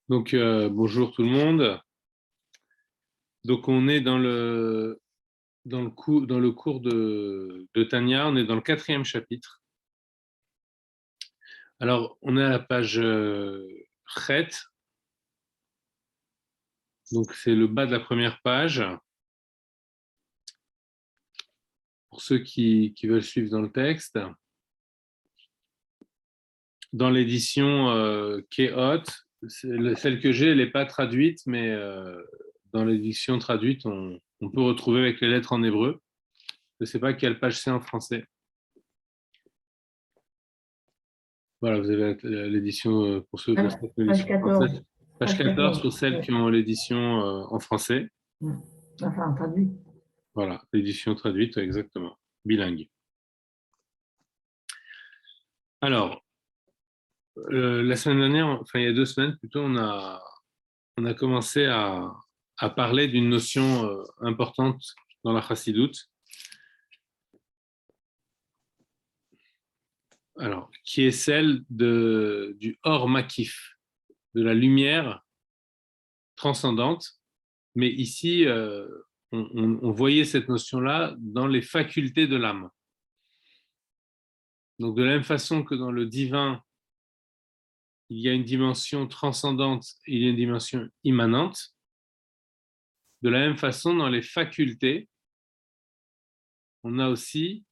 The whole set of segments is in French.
Donc, bonjour tout le monde. Donc, on est dans le cours de Tania, on est dans le 4e chapitre. Alors, on est à la page Chet, donc c'est le bas de la première page. Pour ceux qui veulent suivre dans le texte, dans l'édition Kehot, celle que j'ai, elle n'est pas traduite, mais dans l'édition traduite, on peut retrouver avec les lettres en hébreu. Je ne sais pas quelle page c'est en français. Voilà, vous avez l'édition pour ceux qui ont Page l'édition 14. française. Page 14 pour celles qui ont l'édition en français. Enfin, traduit. Voilà, l'édition traduite, exactement, bilingue. Alors, la semaine dernière, enfin il y a 2 semaines plutôt, on a commencé à parler d'une notion importante dans la chassidoute, alors, qui est celle du or makif, de la lumière transcendante. Mais ici, on voyait cette notion-là dans les facultés de l'âme. Donc, de la même façon que dans le divin, il y a une dimension transcendante et il y a une dimension immanente, de la même façon, dans les facultés, on a aussi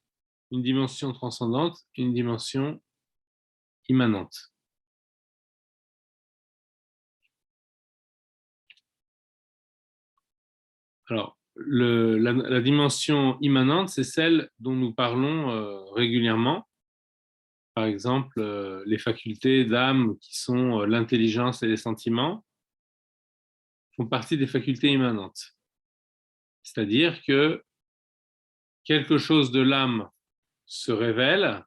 une dimension transcendante et une dimension immanente. Alors, la dimension immanente, c'est celle dont nous parlons régulièrement. Par exemple, les facultés d'âme qui sont l'intelligence et les sentiments font partie des facultés immanentes. C'est-à-dire que quelque chose de l'âme se révèle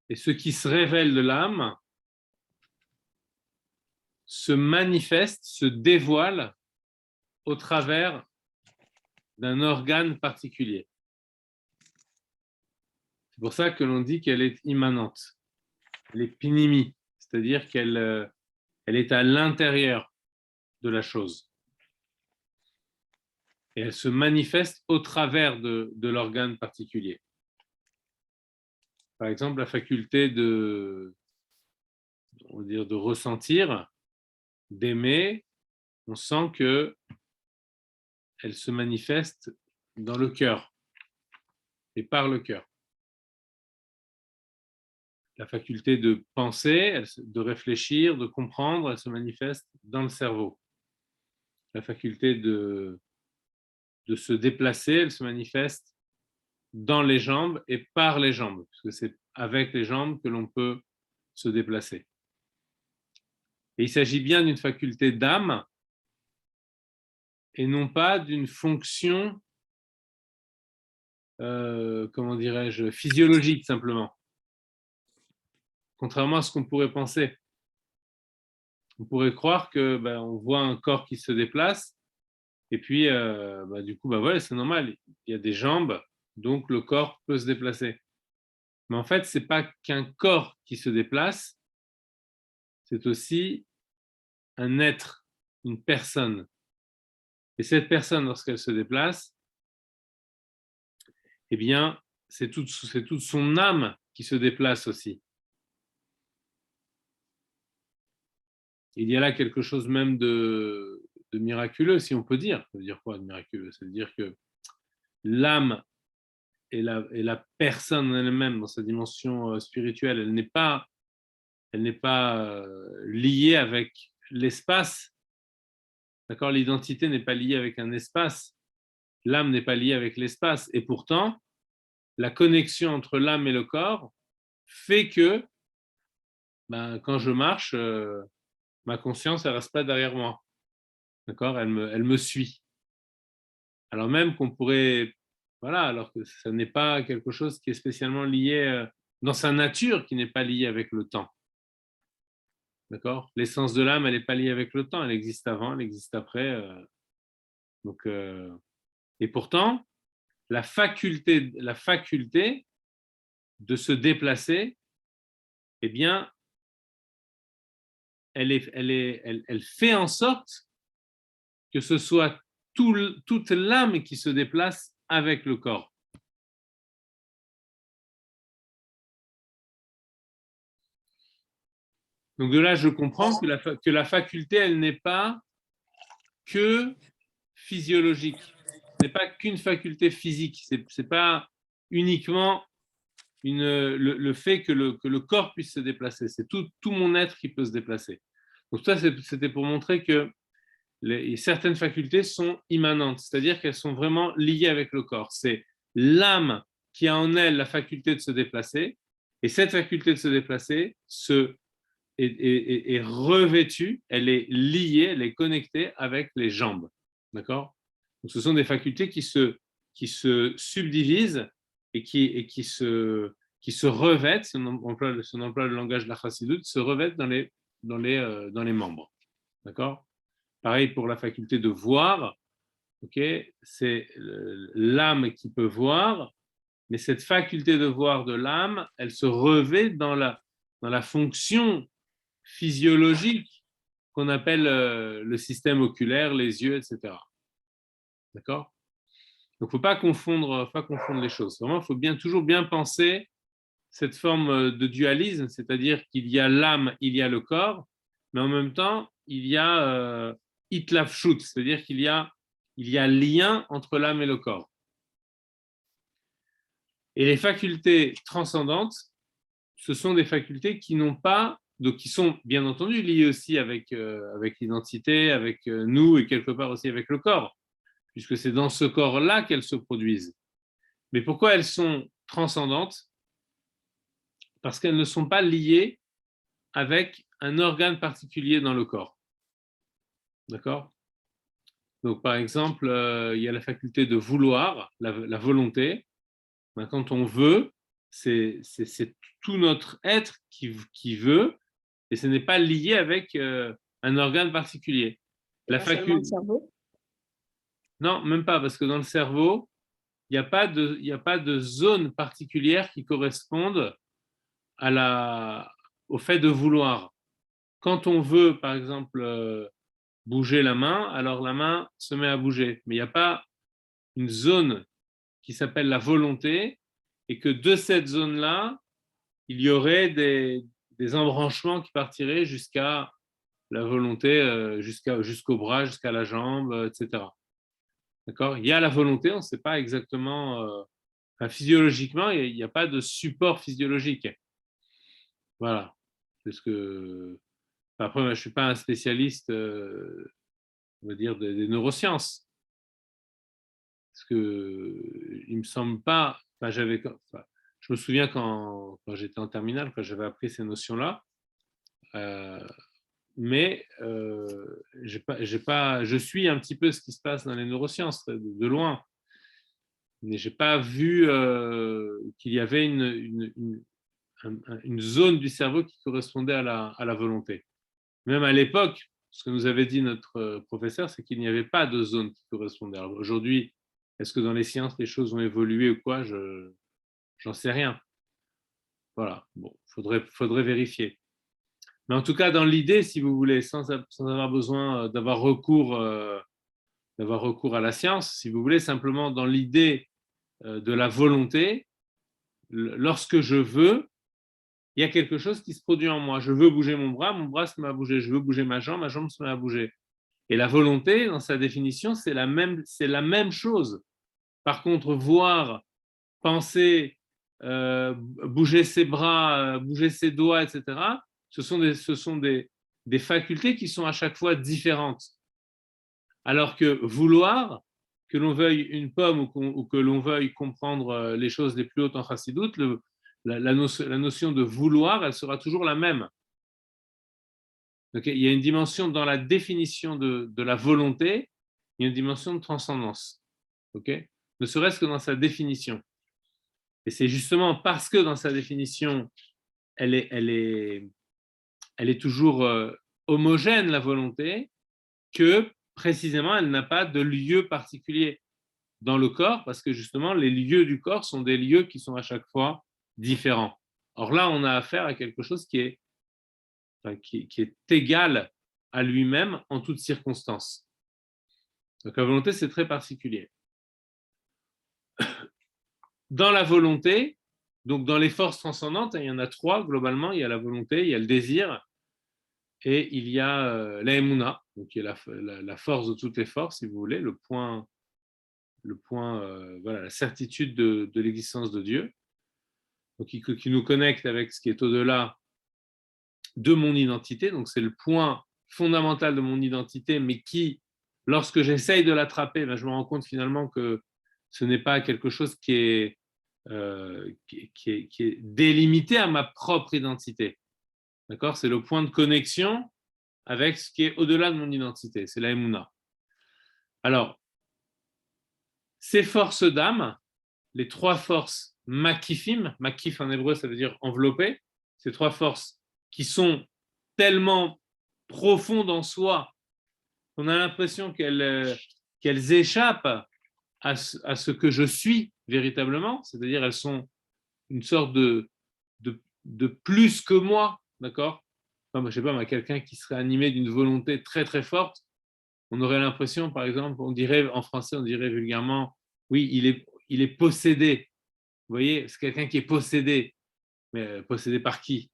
et ce qui se révèle de l'âme se manifeste, se dévoile au travers d'un organe particulier. C'est pour ça que l'on dit qu'elle est immanente. Elle est pinimi, c'est-à-dire qu'elle est à l'intérieur de la chose. Et elle se manifeste au travers de l'organe particulier. Par exemple, la faculté on va dire, de ressentir, d'aimer, on sent que elle se manifeste dans le cœur et par le cœur. La faculté de penser, de réfléchir, de comprendre, elle se manifeste dans le cerveau. La faculté de se déplacer, elle se manifeste dans les jambes et par les jambes, parce que c'est avec les jambes que l'on peut se déplacer. Et il s'agit bien d'une faculté d'âme et non pas d'une fonction, comment dirais-je, physiologique simplement. Contrairement à ce qu'on pourrait penser. On pourrait croire que on voit un corps qui se déplace et puis du coup voilà, c'est normal, il y a des jambes, donc le corps peut se déplacer. Mais en fait, c'est pas qu'un corps qui se déplace, c'est aussi un être, une personne. Et cette personne, lorsqu'elle se déplace, eh bien, c'est toute son âme qui se déplace aussi. Il y a là quelque chose même de miraculeux, si on peut dire. Ça veut dire quoi de miraculeux? Ça veut dire que l'âme et la personne elle-même, dans sa dimension spirituelle, elle n'est pas liée avec l'espace. D'accord? L'identité n'est pas liée avec un espace. L'âme n'est pas liée avec l'espace. Et pourtant, la connexion entre l'âme et le corps fait que quand je marche, ma conscience, elle ne reste pas derrière moi. D'accord? Elle me suit. Alors même qu'on pourrait, voilà, alors que ça n'est pas quelque chose qui est spécialement lié dans sa nature, qui n'est pas lié avec le temps. D'accord? L'essence de l'âme, elle n'est pas liée avec le temps. Elle existe avant, elle existe après. Et pourtant, la faculté de se déplacer, eh bien, elle fait en sorte que ce soit toute l'âme qui se déplace avec le corps. Donc de là, je comprends que la faculté, elle n'est pas que physiologique, ce n'est pas qu'une faculté physique, ce n'est pas uniquement le fait que le corps puisse se déplacer, c'est tout mon être qui peut se déplacer. Donc ça, c'était pour montrer que certaines facultés sont immanentes, c'est-à-dire qu'elles sont vraiment liées avec le corps. C'est l'âme qui a en elle la faculté de se déplacer, et cette faculté de se déplacer est revêtue, elle est liée, elle est connectée avec les jambes. D'accord? Donc ce sont des facultés qui se subdivisent et qui se revêtent, si on emploie le langage de la chassidoute, se revêtent dans les membres. D'accord? Pareil pour la faculté de voir, okay, c'est l'âme qui peut voir, mais cette faculté de voir de l'âme, elle se revêt dans la fonction physiologique qu'on appelle le système oculaire, les yeux, etc. D'accord? Donc, il ne faut pas confondre les choses. Vraiment, il faut toujours bien penser cette forme de dualisme, c'est-à-dire qu'il y a l'âme, il y a le corps, mais en même temps, il y a itlafshut, c'est-à-dire qu'il y a lien entre l'âme et le corps. Et les facultés transcendantes, ce sont des facultés qui n'ont pas, donc qui sont bien entendu liées aussi avec l'identité, avec nous et quelque part aussi avec le corps, puisque c'est dans ce corps-là qu'elles se produisent. Mais pourquoi elles sont transcendantes? Parce qu'elles ne sont pas liées avec un organe particulier dans le corps. D'accord? Donc, par exemple, il y a la faculté de vouloir, la volonté. Quand on veut, c'est tout notre être qui veut, et ce n'est pas lié avec un organe particulier. La faculté. Le cerveau? Non, même pas, parce que dans le cerveau, il n'y a pas de zone particulière qui corresponde au fait de vouloir. Quand on veut, par exemple, bouger la main, alors la main se met à bouger. Mais il n'y a pas une zone qui s'appelle la volonté, et que de cette zone-là, il y aurait des embranchements qui partiraient jusqu'à la volonté, jusqu'au bras, jusqu'à la jambe, etc. D'accord? Il y a la volonté, on ne sait pas exactement, physiologiquement, il n'y a pas de support physiologique. Voilà. Parce que, après, moi, je ne suis pas un spécialiste, on va dire, des neurosciences. Parce que il me semble pas, je me souviens quand j'étais en terminale, quand j'avais appris ces notions-là, mais je suis un petit peu ce qui se passe dans les neurosciences de loin, mais j'ai pas vu qu'il y avait une zone du cerveau qui correspondait à la volonté. Même à l'époque, ce que nous avait dit notre professeur, c'est qu'il n'y avait pas de zone qui correspondait. Alors aujourd'hui, est-ce que dans les sciences, les choses ont évolué ou quoi? J'en sais rien. Voilà, bon, faudrait vérifier. Mais en tout cas, dans l'idée, si vous voulez, sans avoir besoin d'avoir recours à la science, si vous voulez, simplement dans l'idée de la volonté, lorsque je veux, il y a quelque chose qui se produit en moi. Je veux bouger mon bras se met à bouger. Je veux bouger ma jambe se met à bouger. Et la volonté, dans sa définition, c'est la même chose. Par contre, voir, penser, bouger ses bras, bouger ses doigts, etc., ce sont des facultés qui sont à chaque fois différentes. Alors que vouloir, que l'on veuille une pomme ou que l'on veuille comprendre les choses les plus hautes en chassidoute, la notion de vouloir, elle sera toujours la même. Donc, il y a une dimension dans la définition de la volonté, il y a une dimension de transcendance. Okay? Ne serait-ce que dans sa définition. Et c'est justement parce que dans sa définition, elle est toujours homogène, la volonté, que précisément, elle n'a pas de lieu particulier dans le corps, parce que justement, les lieux du corps sont des lieux qui sont à chaque fois différent. Or là, on a affaire à quelque chose qui est égal à lui-même en toutes circonstances. Donc la volonté, c'est très particulier. Dans la volonté, donc dans les forces transcendantes, il y en a trois globalement, il y a la volonté, il y a le désir, et il y a la emuna, donc qui est la force de toutes les forces, si vous voulez, le point voilà, la certitude de l'existence de Dieu, donc qui nous connecte avec ce qui est au-delà de mon identité, donc c'est le point fondamental de mon identité, mais qui, lorsque j'essaye de l'attraper, ben, je me rends compte finalement que ce n'est pas quelque chose qui est délimité à ma propre identité. D'accord ? C'est le point de connexion avec ce qui est au-delà de mon identité, c'est la Emouna. Alors, ces forces d'âme, les trois forces makifim, makif en hébreu ça veut dire enveloppé, ces trois forces qui sont tellement profondes en soi qu'on a l'impression qu'elles échappent à ce que je suis véritablement, c'est-à-dire elles sont une sorte de plus que moi, d'accord ? Enfin, je ne sais pas, quelqu'un qui serait animé d'une volonté très très forte, on aurait l'impression, par exemple, on dirait en français, on dirait vulgairement, oui, il est possédé. Vous voyez, c'est quelqu'un qui est possédé. Mais possédé par qui?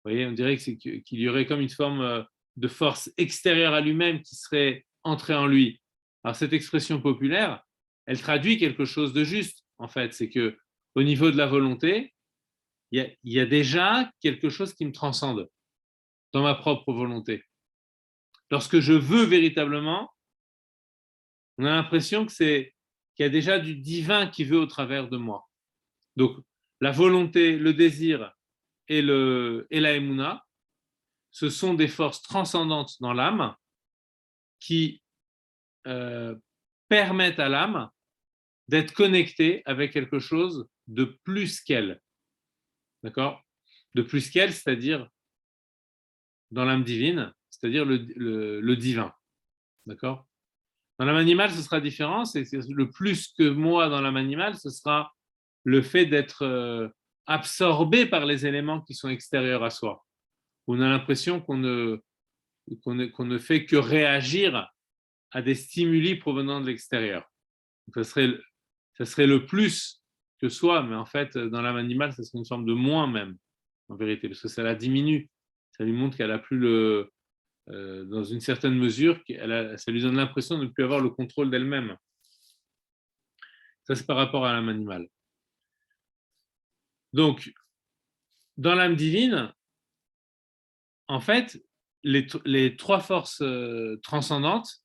Vous voyez, on dirait qu'il y aurait comme une forme de force extérieure à lui-même qui serait entrée en lui. Alors cette expression populaire, elle traduit quelque chose de juste, en fait. C'est que au niveau de la volonté, il y a déjà quelque chose qui me transcende dans ma propre volonté. Lorsque je veux véritablement, on a l'impression qu'il y a déjà du divin qui veut au travers de moi. Donc, la volonté, le désir et la emuna, ce sont des forces transcendantes dans l'âme qui permettent à l'âme d'être connectée avec quelque chose de plus qu'elle. D'accord ? De plus qu'elle, c'est-à-dire dans l'âme divine, c'est-à-dire le divin. D'accord ? Dans l'âme animale, ce sera différent. C'est le plus que moi dans l'âme animale, ce sera le fait d'être absorbé par les éléments qui sont extérieurs à soi. On a l'impression qu'on ne fait que réagir à des stimuli provenant de l'extérieur. Ça serait le plus que soi, mais en fait, dans l'âme animale, ça serait une forme de moins même, en vérité, parce que ça la diminue. Ça lui montre qu'elle a plus dans une certaine mesure, ça lui donne l'impression de ne plus avoir le contrôle d'elle-même. Ça, c'est par rapport à l'âme animale. Donc, dans l'âme divine, en fait, les trois forces transcendantes,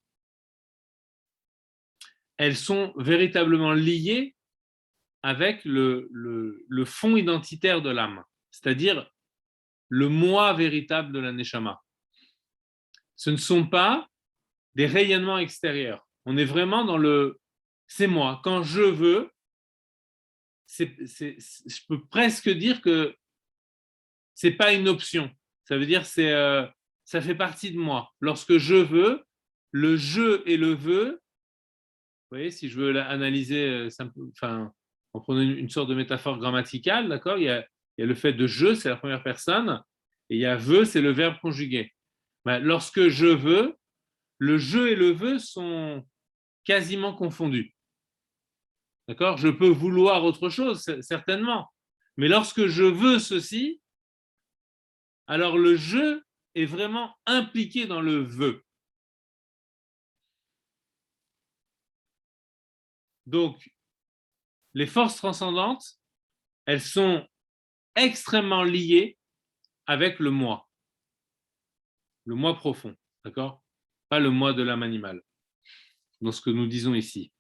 elles sont véritablement liées avec le fond identitaire de l'âme, c'est-à-dire le moi véritable de la neshama. Ce ne sont pas des rayonnements extérieurs. On est vraiment dans c'est moi. Quand je veux, je peux presque dire que c'est pas une option. Ça veut dire ça fait partie de moi. Lorsque je veux, le je et le veux, vous voyez, si je veux analyser, en prenant une sorte de métaphore grammaticale, d'accord, il y a le fait de je, c'est la première personne, et il y a veux, c'est le verbe conjugué. Lorsque je veux, le je et le veux sont quasiment confondus. D'accord ? Je peux vouloir autre chose, certainement. Mais lorsque je veux ceci, alors le je est vraiment impliqué dans le veux. Donc, les forces transcendantes, elles sont extrêmement liées avec le moi profond, d'accord ? Pas le moi de l'âme animale, dans ce que nous disons ici.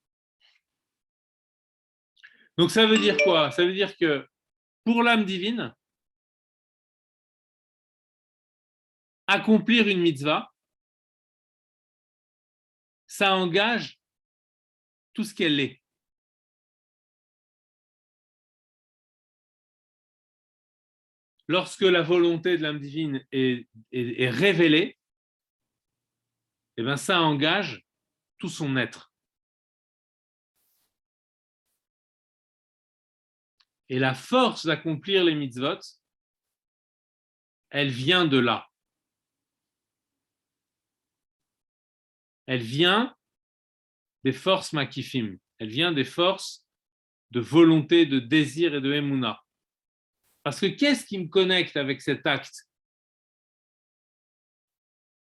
Donc ça veut dire quoi ? Ça veut dire que pour l'âme divine, accomplir une mitzvah, ça engage tout ce qu'elle est. Lorsque la volonté de l'âme divine est révélée, eh bien, ça engage tout son être. Et la force d'accomplir les mitzvot, elle vient de là. Elle vient des forces makifim. Elle vient des forces de volonté, de désir et de émouna. Parce que qu'est-ce qui me connecte avec cet acte?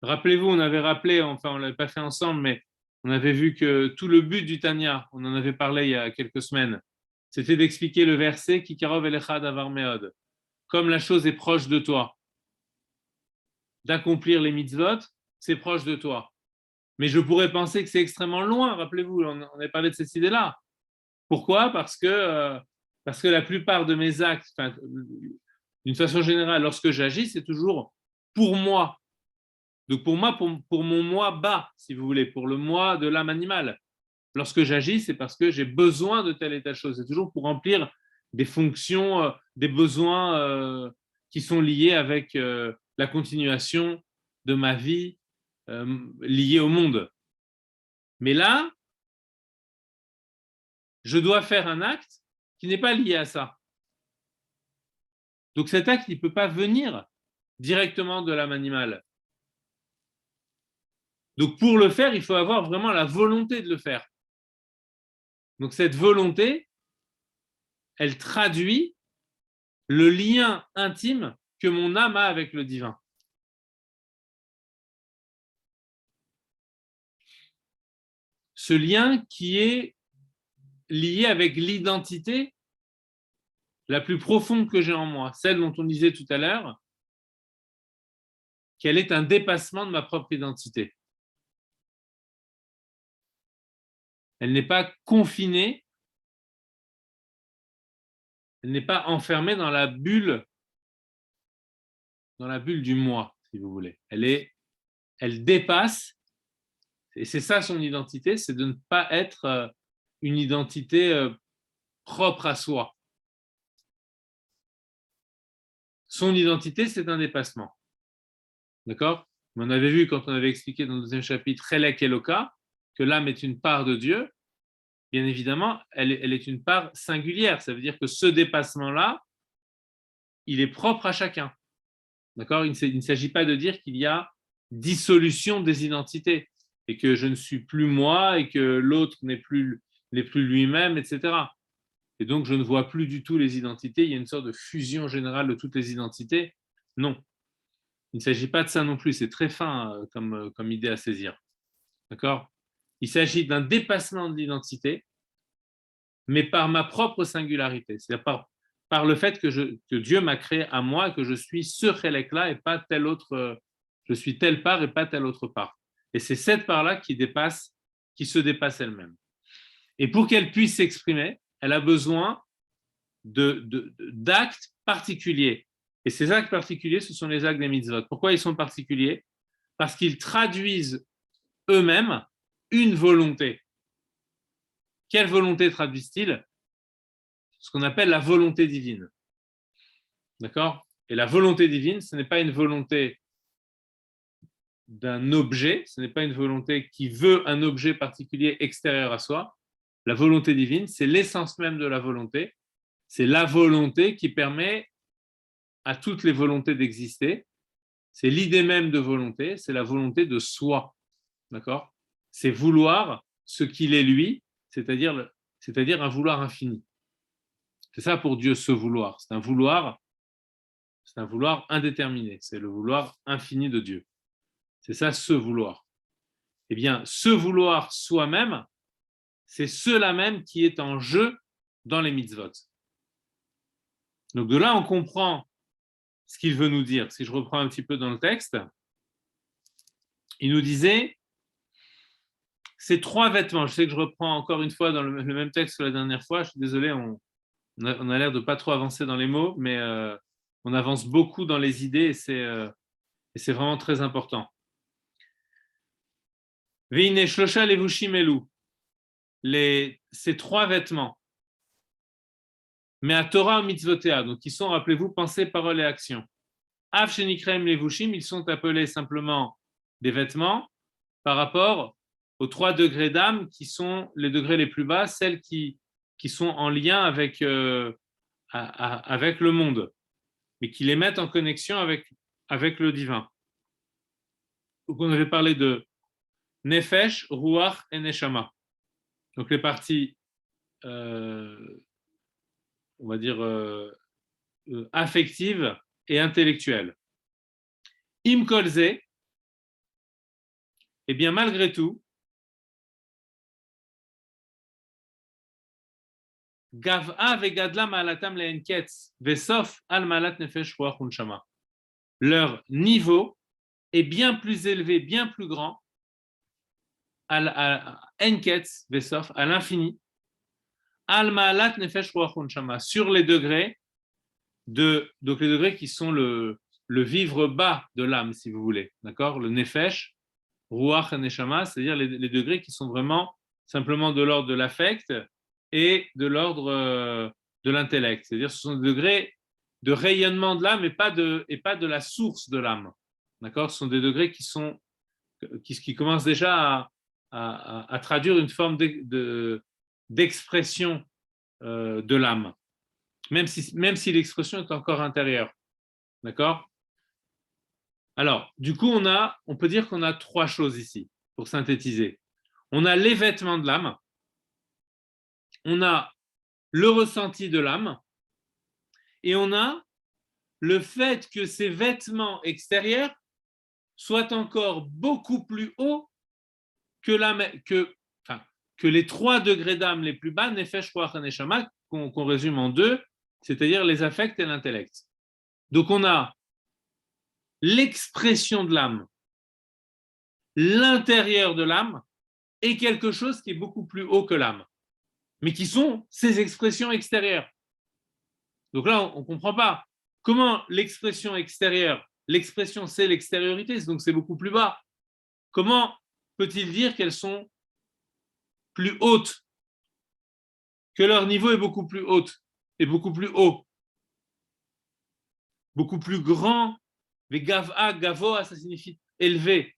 Rappelez-vous, on avait rappelé, enfin on ne l'avait pas fait ensemble, mais on avait vu que tout le but du Tanya, on en avait parlé il y a quelques semaines, c'était d'expliquer le verset Kikarov elecha davar meod. Comme la chose est proche de toi, d'accomplir les mitzvot, c'est proche de toi. Mais je pourrais penser que c'est extrêmement loin, rappelez-vous, on avait parlé de cette idée-là. Pourquoi? Parce que la plupart de mes actes, d'une façon générale, lorsque j'agis, c'est toujours pour moi. Donc pour moi, pour mon moi bas, si vous voulez, pour le moi de l'âme animale. Lorsque j'agis, c'est parce que j'ai besoin de telle et telle chose. C'est toujours pour remplir des fonctions, des besoins qui sont liés avec la continuation de ma vie liée au monde. Mais là, je dois faire un acte qui n'est pas lié à ça. Donc cet acte, il ne peut pas venir directement de l'âme animale. Donc pour le faire, il faut avoir vraiment la volonté de le faire. Donc cette volonté, elle traduit le lien intime que mon âme a avec le divin. Ce lien qui est lié avec l'identité la plus profonde que j'ai en moi, celle dont on disait tout à l'heure, qu'elle est un dépassement de ma propre identité. Elle n'est pas confinée, elle n'est pas enfermée dans la bulle du moi, si vous voulez. Elle dépasse, et c'est ça son identité, c'est de ne pas être une identité propre à soi. Son identité, c'est un dépassement. D'accord? On avait vu quand on avait expliqué dans le deuxième chapitre, Chelek Eloka, que l'âme est une part de Dieu. Bien évidemment, elle est une part singulière. Ça veut dire que ce dépassement-là, il est propre à chacun. D'accord? Il ne s'agit pas de dire qu'il y a dissolution des identités et que je ne suis plus moi et que l'autre n'est plus lui-même, etc. Et donc, je ne vois plus du tout les identités. Il y a une sorte de fusion générale de toutes les identités. Non. Il ne s'agit pas de ça non plus. C'est très fin comme idée à saisir. D'accord? Il s'agit d'un dépassement de l'identité, mais par ma propre singularité. C'est-à-dire par le fait que Dieu m'a créé à moi et que je suis ce chélek-là et pas tel autre. Je suis telle part et pas telle autre part. Et c'est cette part-là qui se dépasse elle-même. Et pour qu'elle puisse s'exprimer, elle a besoin d'actes particuliers. Et ces actes particuliers, ce sont les actes des mitzvot. Pourquoi ils sont particuliers? Parce qu'ils traduisent eux-mêmes une volonté. Quelle volonté traduisent-ils? Ce qu'on appelle la volonté divine. D'accord? Et la volonté divine, ce n'est pas une volonté d'un objet, ce n'est pas une volonté qui veut un objet particulier extérieur à soi. La volonté divine, c'est l'essence même de la volonté. C'est la volonté qui permet à toutes les volontés d'exister. C'est l'idée même de volonté, c'est la volonté de soi. D'accord? C'est vouloir ce qu'il est lui, c'est-à-dire un vouloir infini. C'est ça pour Dieu, ce vouloir. C'est un vouloir indéterminé. C'est le vouloir infini de Dieu. C'est ça, ce vouloir. Eh bien, ce vouloir soi-même, c'est cela même qui est en jeu dans les mitzvot. Donc de là, on comprend ce qu'il veut nous dire. Si je reprends un petit peu dans le texte, il nous disait ces trois vêtements. Je sais que je reprends encore une fois dans le même texte que la dernière fois. Je suis désolé, on a l'air de pas trop avancer dans les mots, mais on avance beaucoup dans les idées et c'est vraiment très important. Veine shlosha levushim elu. Ces trois vêtements. Mais à Torah mitzvotea, donc qui sont, rappelez-vous, pensées, paroles et actions. Av shenikrem levushim, ils sont appelés simplement des vêtements par rapport aux 3 degrés d'âme qui sont les degrés les plus bas, celles qui sont en lien avec avec le monde, mais qui les mettent en connexion avec le divin. Donc on avait parlé de Nefesh, Ruach et Neshama. Donc les parties, on va dire, affectives et intellectuelles. Im kolze, eh bien malgré tout, Gav'a vegadla ma'alatam le'enketz vesof al ma'alat nefesh ruach unshama. Leur niveau est bien plus élevé, bien plus grand, à enketz vesof, à l'infini, al ma'alat nefesh ruach unshama, sur les degrés donc les degrés qui sont le vivre bas de l'âme, si vous voulez, d'accord, le nefesh, ruach et neshama, c'est-à-dire les degrés qui sont vraiment simplement de l'ordre de l'affect et de l'ordre de l'intellect. C'est-à-dire ce sont des degrés de rayonnement de l'âme et pas de la source de l'âme. D'accord? Ce sont des degrés qui commencent déjà à traduire une forme d'expression de l'âme, même si l'expression est encore intérieure. D'accord? Alors, du coup, on peut dire qu'on a trois choses ici, pour synthétiser. On a les vêtements de l'âme, on a le ressenti de l'âme, et on a le fait que ces vêtements extérieurs soient encore beaucoup plus hauts que les 3 degrés d'âme les plus bas, Nefesh, Ruach et Neshama, qu'on résume en 2, c'est-à-dire les affects et l'intellect. Donc on a l'expression de l'âme, l'intérieur de l'âme, et quelque chose qui est beaucoup plus haut que l'âme, mais qui sont ces expressions extérieures. Donc là, on ne comprend pas. Comment l'expression extérieure, l'expression c'est l'extériorité, donc c'est beaucoup plus bas. Comment peut-il dire qu'elles sont plus hautes, que leur niveau est beaucoup plus haut et beaucoup plus haut, beaucoup plus grand? Mais gava, gavoa, ça signifie élevé.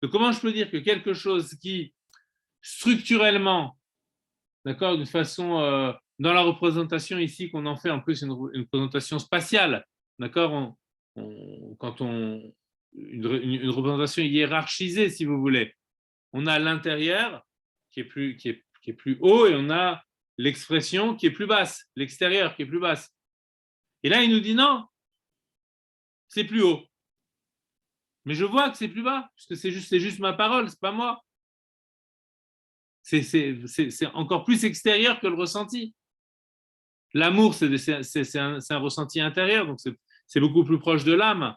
Donc comment je peux dire que quelque chose qui structurellement, d'accord, d'une façon, dans la représentation ici qu'on en fait en plus une représentation spatiale, d'accord, une représentation hiérarchisée si vous voulez, on a l'intérieur qui est plus haut et on a l'expression qui est plus basse, l'extérieur qui est plus basse. Et là il nous dit non, c'est plus haut. Mais je vois que c'est plus bas, parce que c'est juste ma parole, c'est pas moi. C'est encore plus extérieur que le ressenti. L'amour, c'est un ressenti intérieur, donc c'est beaucoup plus proche de l'âme.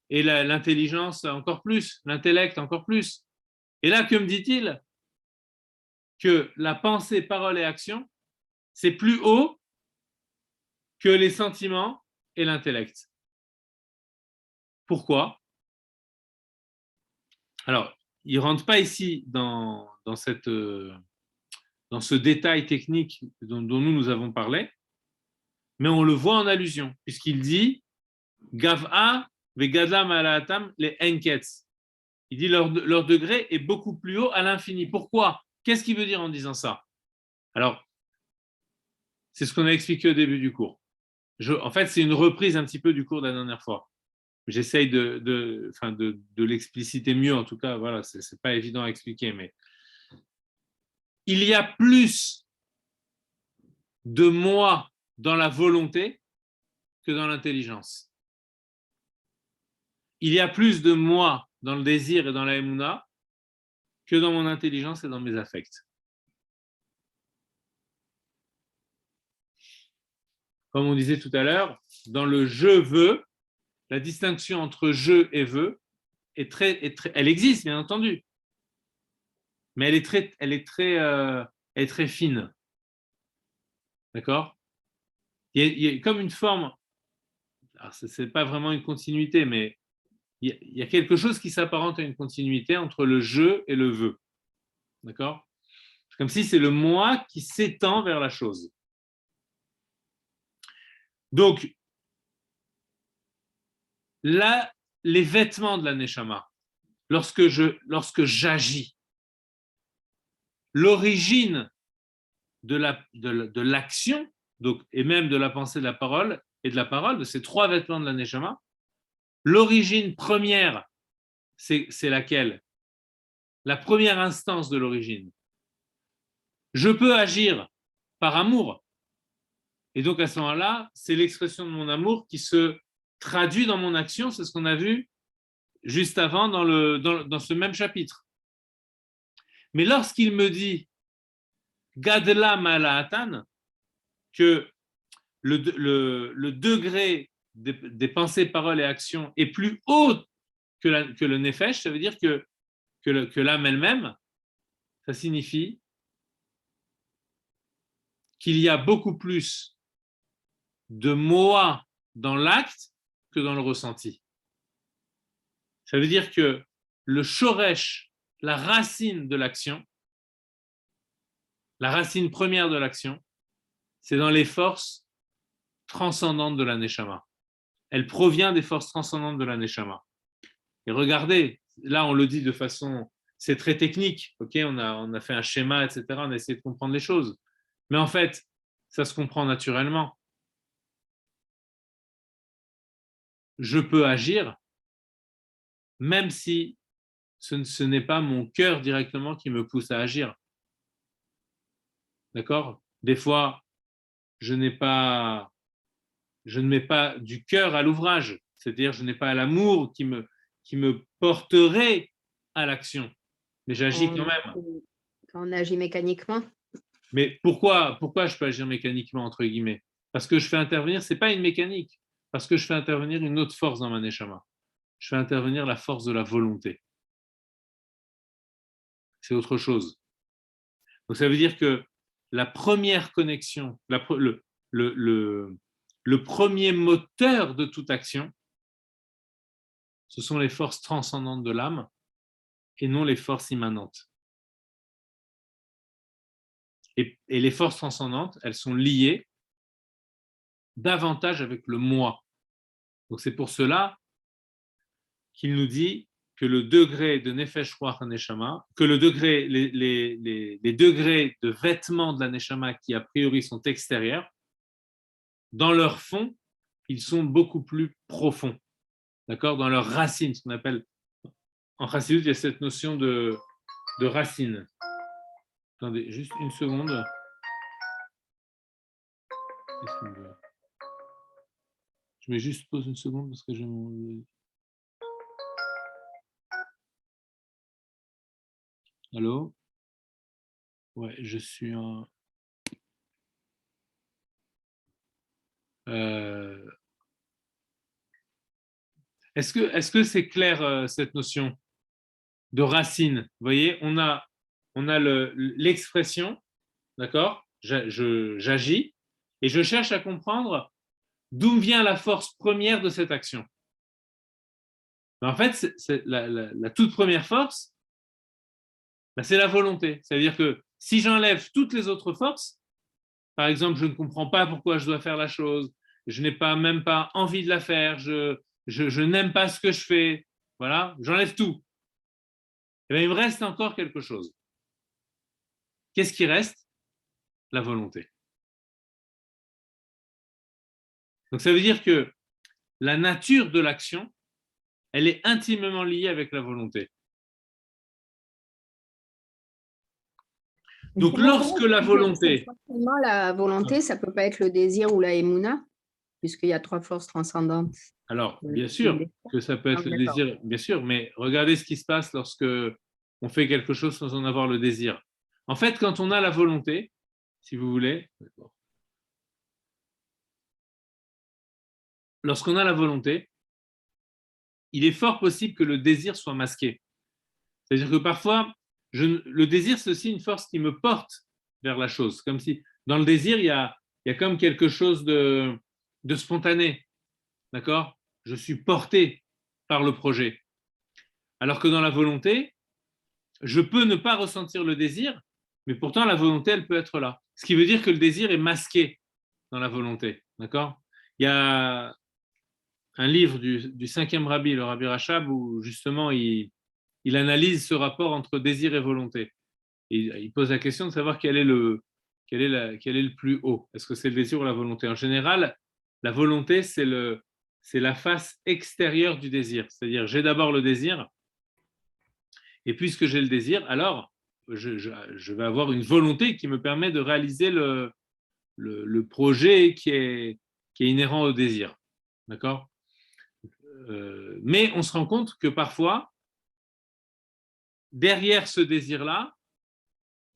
Et l'intelligence encore plus, l'intellect encore plus. Et là, que me dit-il? Que la pensée, parole et action, c'est plus haut que les sentiments et l'intellect. Pourquoi? Alors, il ne rentre pas ici dans ce détail technique dont nous avons parlé, mais on le voit en allusion, puisqu'il dit Gav'a vegadla ma'alatam les enketz. Il dit leur degré est beaucoup plus haut à l'infini. Pourquoi? Qu'est-ce qu'il veut dire en disant ça? Alors, c'est ce qu'on a expliqué au début du cours. En fait, c'est une reprise un petit peu du cours de la dernière fois. J'essaye de l'expliciter mieux, en tout cas, voilà, c'est pas évident à expliquer, mais il y a plus de moi dans la volonté que dans l'intelligence. Il y a plus de moi dans le désir et dans la émouna que dans mon intelligence et dans mes affects. Comme on disait tout à l'heure, dans le je veux, la distinction entre je et veux elle existe, bien entendu, mais elle est très fine. D'accord? Il y a comme une forme, ce n'est pas vraiment une continuité, mais il y a quelque chose qui s'apparente à une continuité entre le je et le veux. D'accord? C'est comme si c'est le moi qui s'étend vers la chose. Donc, là, les vêtements de la Neshama, lorsque j'agis, l'origine de l'action, donc, et même de la pensée, de la parole et de la parole, de ces 3 vêtements de la Neshama. L'origine première, c'est laquelle? La première instance de l'origine. Je peux agir par amour. Et donc, à ce moment-là, c'est l'expression de mon amour qui se traduit dans mon action. C'est ce qu'on a vu juste avant dans ce même chapitre. Mais lorsqu'il me dit Gadla Malahatan, que le degré des pensées, paroles et actions est plus haut que le nefesh, ça veut dire que l'âme elle-même, ça signifie qu'il y a beaucoup plus de moa dans l'acte que dans le ressenti. Ça veut dire que le shoresh, la racine de l'action, la racine première de l'action, c'est dans les forces transcendantes de la neshama. Elle provient des forces transcendantes de la neshama. Et regardez, là on le dit de façon, c'est très technique, ok, on a fait un schéma, etc., on a essayé de comprendre les choses. Mais en fait, ça se comprend naturellement. Je peux agir, même si ce n'est pas mon cœur directement qui me pousse à agir. D'accord? Des fois, je ne mets pas du cœur à l'ouvrage, c'est-à-dire je n'ai pas l'amour qui me porterait à l'action, mais j'agis quand même. Quand on agit mécaniquement. Mais pourquoi je peux agir mécaniquement, entre guillemets? Parce que je fais intervenir, ce n'est pas une mécanique, parce que je fais intervenir une autre force dans ma neshama. Je fais intervenir la force de la volonté. C'est autre chose. Donc ça veut dire que la première connexion, le premier moteur de toute action, ce sont les forces transcendantes de l'âme et non les forces immanentes. Et les forces transcendantes, elles sont liées davantage avec le moi. Donc c'est pour cela qu'il nous dit que le degré de Nefesh Ruach Neshama, que les degrés de vêtements de la Neshama qui a priori sont extérieurs, dans leur fond, ils sont beaucoup plus profonds. D'accord? Dans leurs racines, ce qu'on appelle, en Chassidut, il y a cette notion de racine. Attendez, juste une seconde. Je mets juste pause une seconde parce que je mon... Allô? Ouais, je suis un... Est-ce que c'est clair cette notion de racine? Vous voyez, on a l'expression, d'accord? J'agis et je cherche à comprendre d'où vient la force première de cette action. Mais en fait, la toute première force, c'est la volonté. C'est-à-dire que si j'enlève toutes les autres forces, par exemple, je ne comprends pas pourquoi je dois faire la chose, je n'ai même pas envie de la faire, je n'aime pas ce que je fais, voilà, j'enlève tout. Et bien, il me reste encore quelque chose. Qu'est-ce qui reste? La volonté. Donc ça veut dire que la nature de l'action, elle est intimement liée avec la volonté. Donc lorsque la volonté... La volonté, ça ne peut pas être le désir ou la émouna, puisqu'il y a 3 forces transcendantes. Alors, bien sûr que ça peut être le désir, bien sûr, mais regardez ce qui se passe lorsque on fait quelque chose sans en avoir le désir. En fait, quand on a la volonté, si vous voulez, lorsqu'on a la volonté, il est fort possible que le désir soit masqué. C'est-à-dire que parfois, le désir, c'est aussi une force qui me porte vers la chose. Comme si, dans le désir, il y a comme quelque chose de spontané. D'accord? Je suis porté par le projet. Alors que dans la volonté, je peux ne pas ressentir le désir, mais pourtant la volonté, elle peut être là. Ce qui veut dire que le désir est masqué dans la volonté. D'accord? Il y a un livre du 5e rabbi, le rabbi Rachab, où justement il analyse ce rapport entre désir et volonté. Et il pose la question de savoir quel est quel est le plus haut? Est-ce que c'est le désir ou la volonté? En général, la volonté, c'est la face extérieure du désir. C'est-à-dire, j'ai d'abord le désir, et puisque j'ai le désir, alors je vais avoir une volonté qui me permet de réaliser le projet qui est inhérent au désir. D'accord? Mais on se rend compte que parfois, derrière ce désir-là,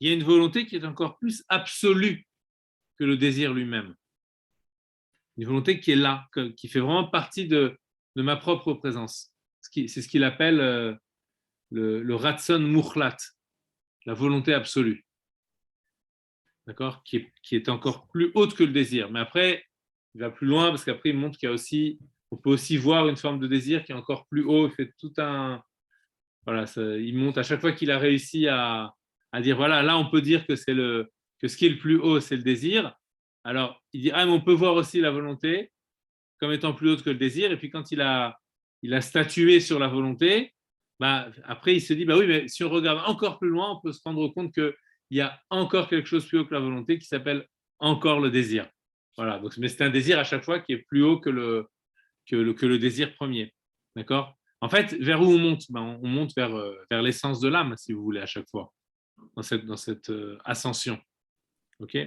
il y a une volonté qui est encore plus absolue que le désir lui-même. Une volonté qui est là, qui fait vraiment partie de ma propre présence. C'est ce qu'il appelle le ratson mukhlat, la volonté absolue. D'accord? Qui est encore plus haute que le désir. Mais après, il va plus loin parce qu'après, il montre qu'il y a aussi, on peut aussi voir une forme de désir qui est encore plus haut. Il fait tout un. Voilà, il montre à chaque fois qu'il a réussi à dire voilà, là, on peut dire que ce qui est le plus haut, c'est le désir. Alors, il dit ah, mais on peut voir aussi la volonté comme étant plus haute que le désir. Et puis, quand il a statué sur la volonté, bah, après, il se dit bah oui, mais si on regarde encore plus loin, on peut se rendre compte qu'il y a encore quelque chose plus haut que la volonté qui s'appelle encore le désir. Voilà, donc, mais c'est un désir à chaque fois qui est plus haut que le désir premier. D'accord? En fait, vers où on monte? Ben, on monte vers l'essence de l'âme, si vous voulez, à chaque fois, dans cette ascension. OK?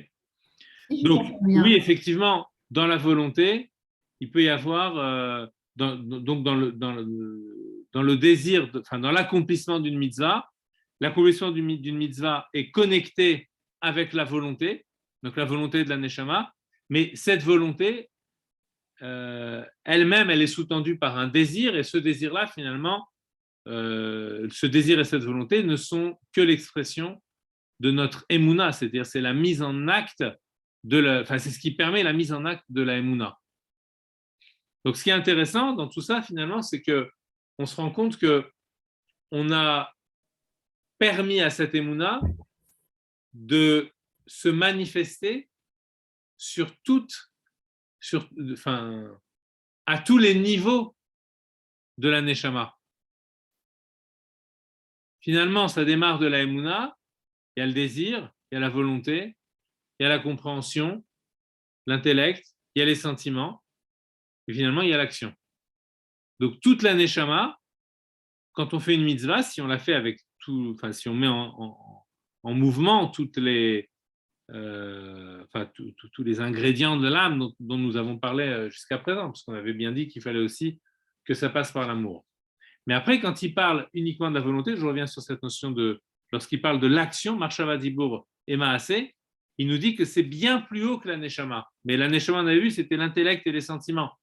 Donc, oui, effectivement, dans la volonté, il peut y avoir, donc dans le désir, dans l'accomplissement d'une mitzvah, l'accomplissement d'une mitzvah est connecté avec la volonté, donc la volonté de la neshama, mais cette volonté, elle-même, elle est sous-tendue par un désir, et ce désir-là, finalement, ce désir et cette volonté ne sont que l'expression de notre émouna, c'est-à-dire c'est la mise en acte c'est ce qui permet la mise en acte de la émouna. Donc, ce qui est intéressant dans tout ça, finalement, c'est que on se rend compte que on a permis à cette émouna de se manifester à tous les niveaux de la neshama. Finalement, ça démarre de la émouna, il y a le désir, il y a la volonté, il y a la compréhension, l'intellect, il y a les sentiments, et finalement, il y a l'action. Donc, toute la neshama, quand on fait une mitzvah, si on la fait avec si on met en mouvement tous les ingrédients de l'âme dont nous avons parlé jusqu'à présent, parce qu'on avait bien dit qu'il fallait aussi que ça passe par l'amour. Mais après, quand il parle uniquement de la volonté, je reviens sur cette notion lorsqu'il parle de l'action, Marshava Dibour et Maaseh, il nous dit que c'est bien plus haut que la Neshama. Mais la Neshama, on avait vu, c'était l'intellect et les sentiments.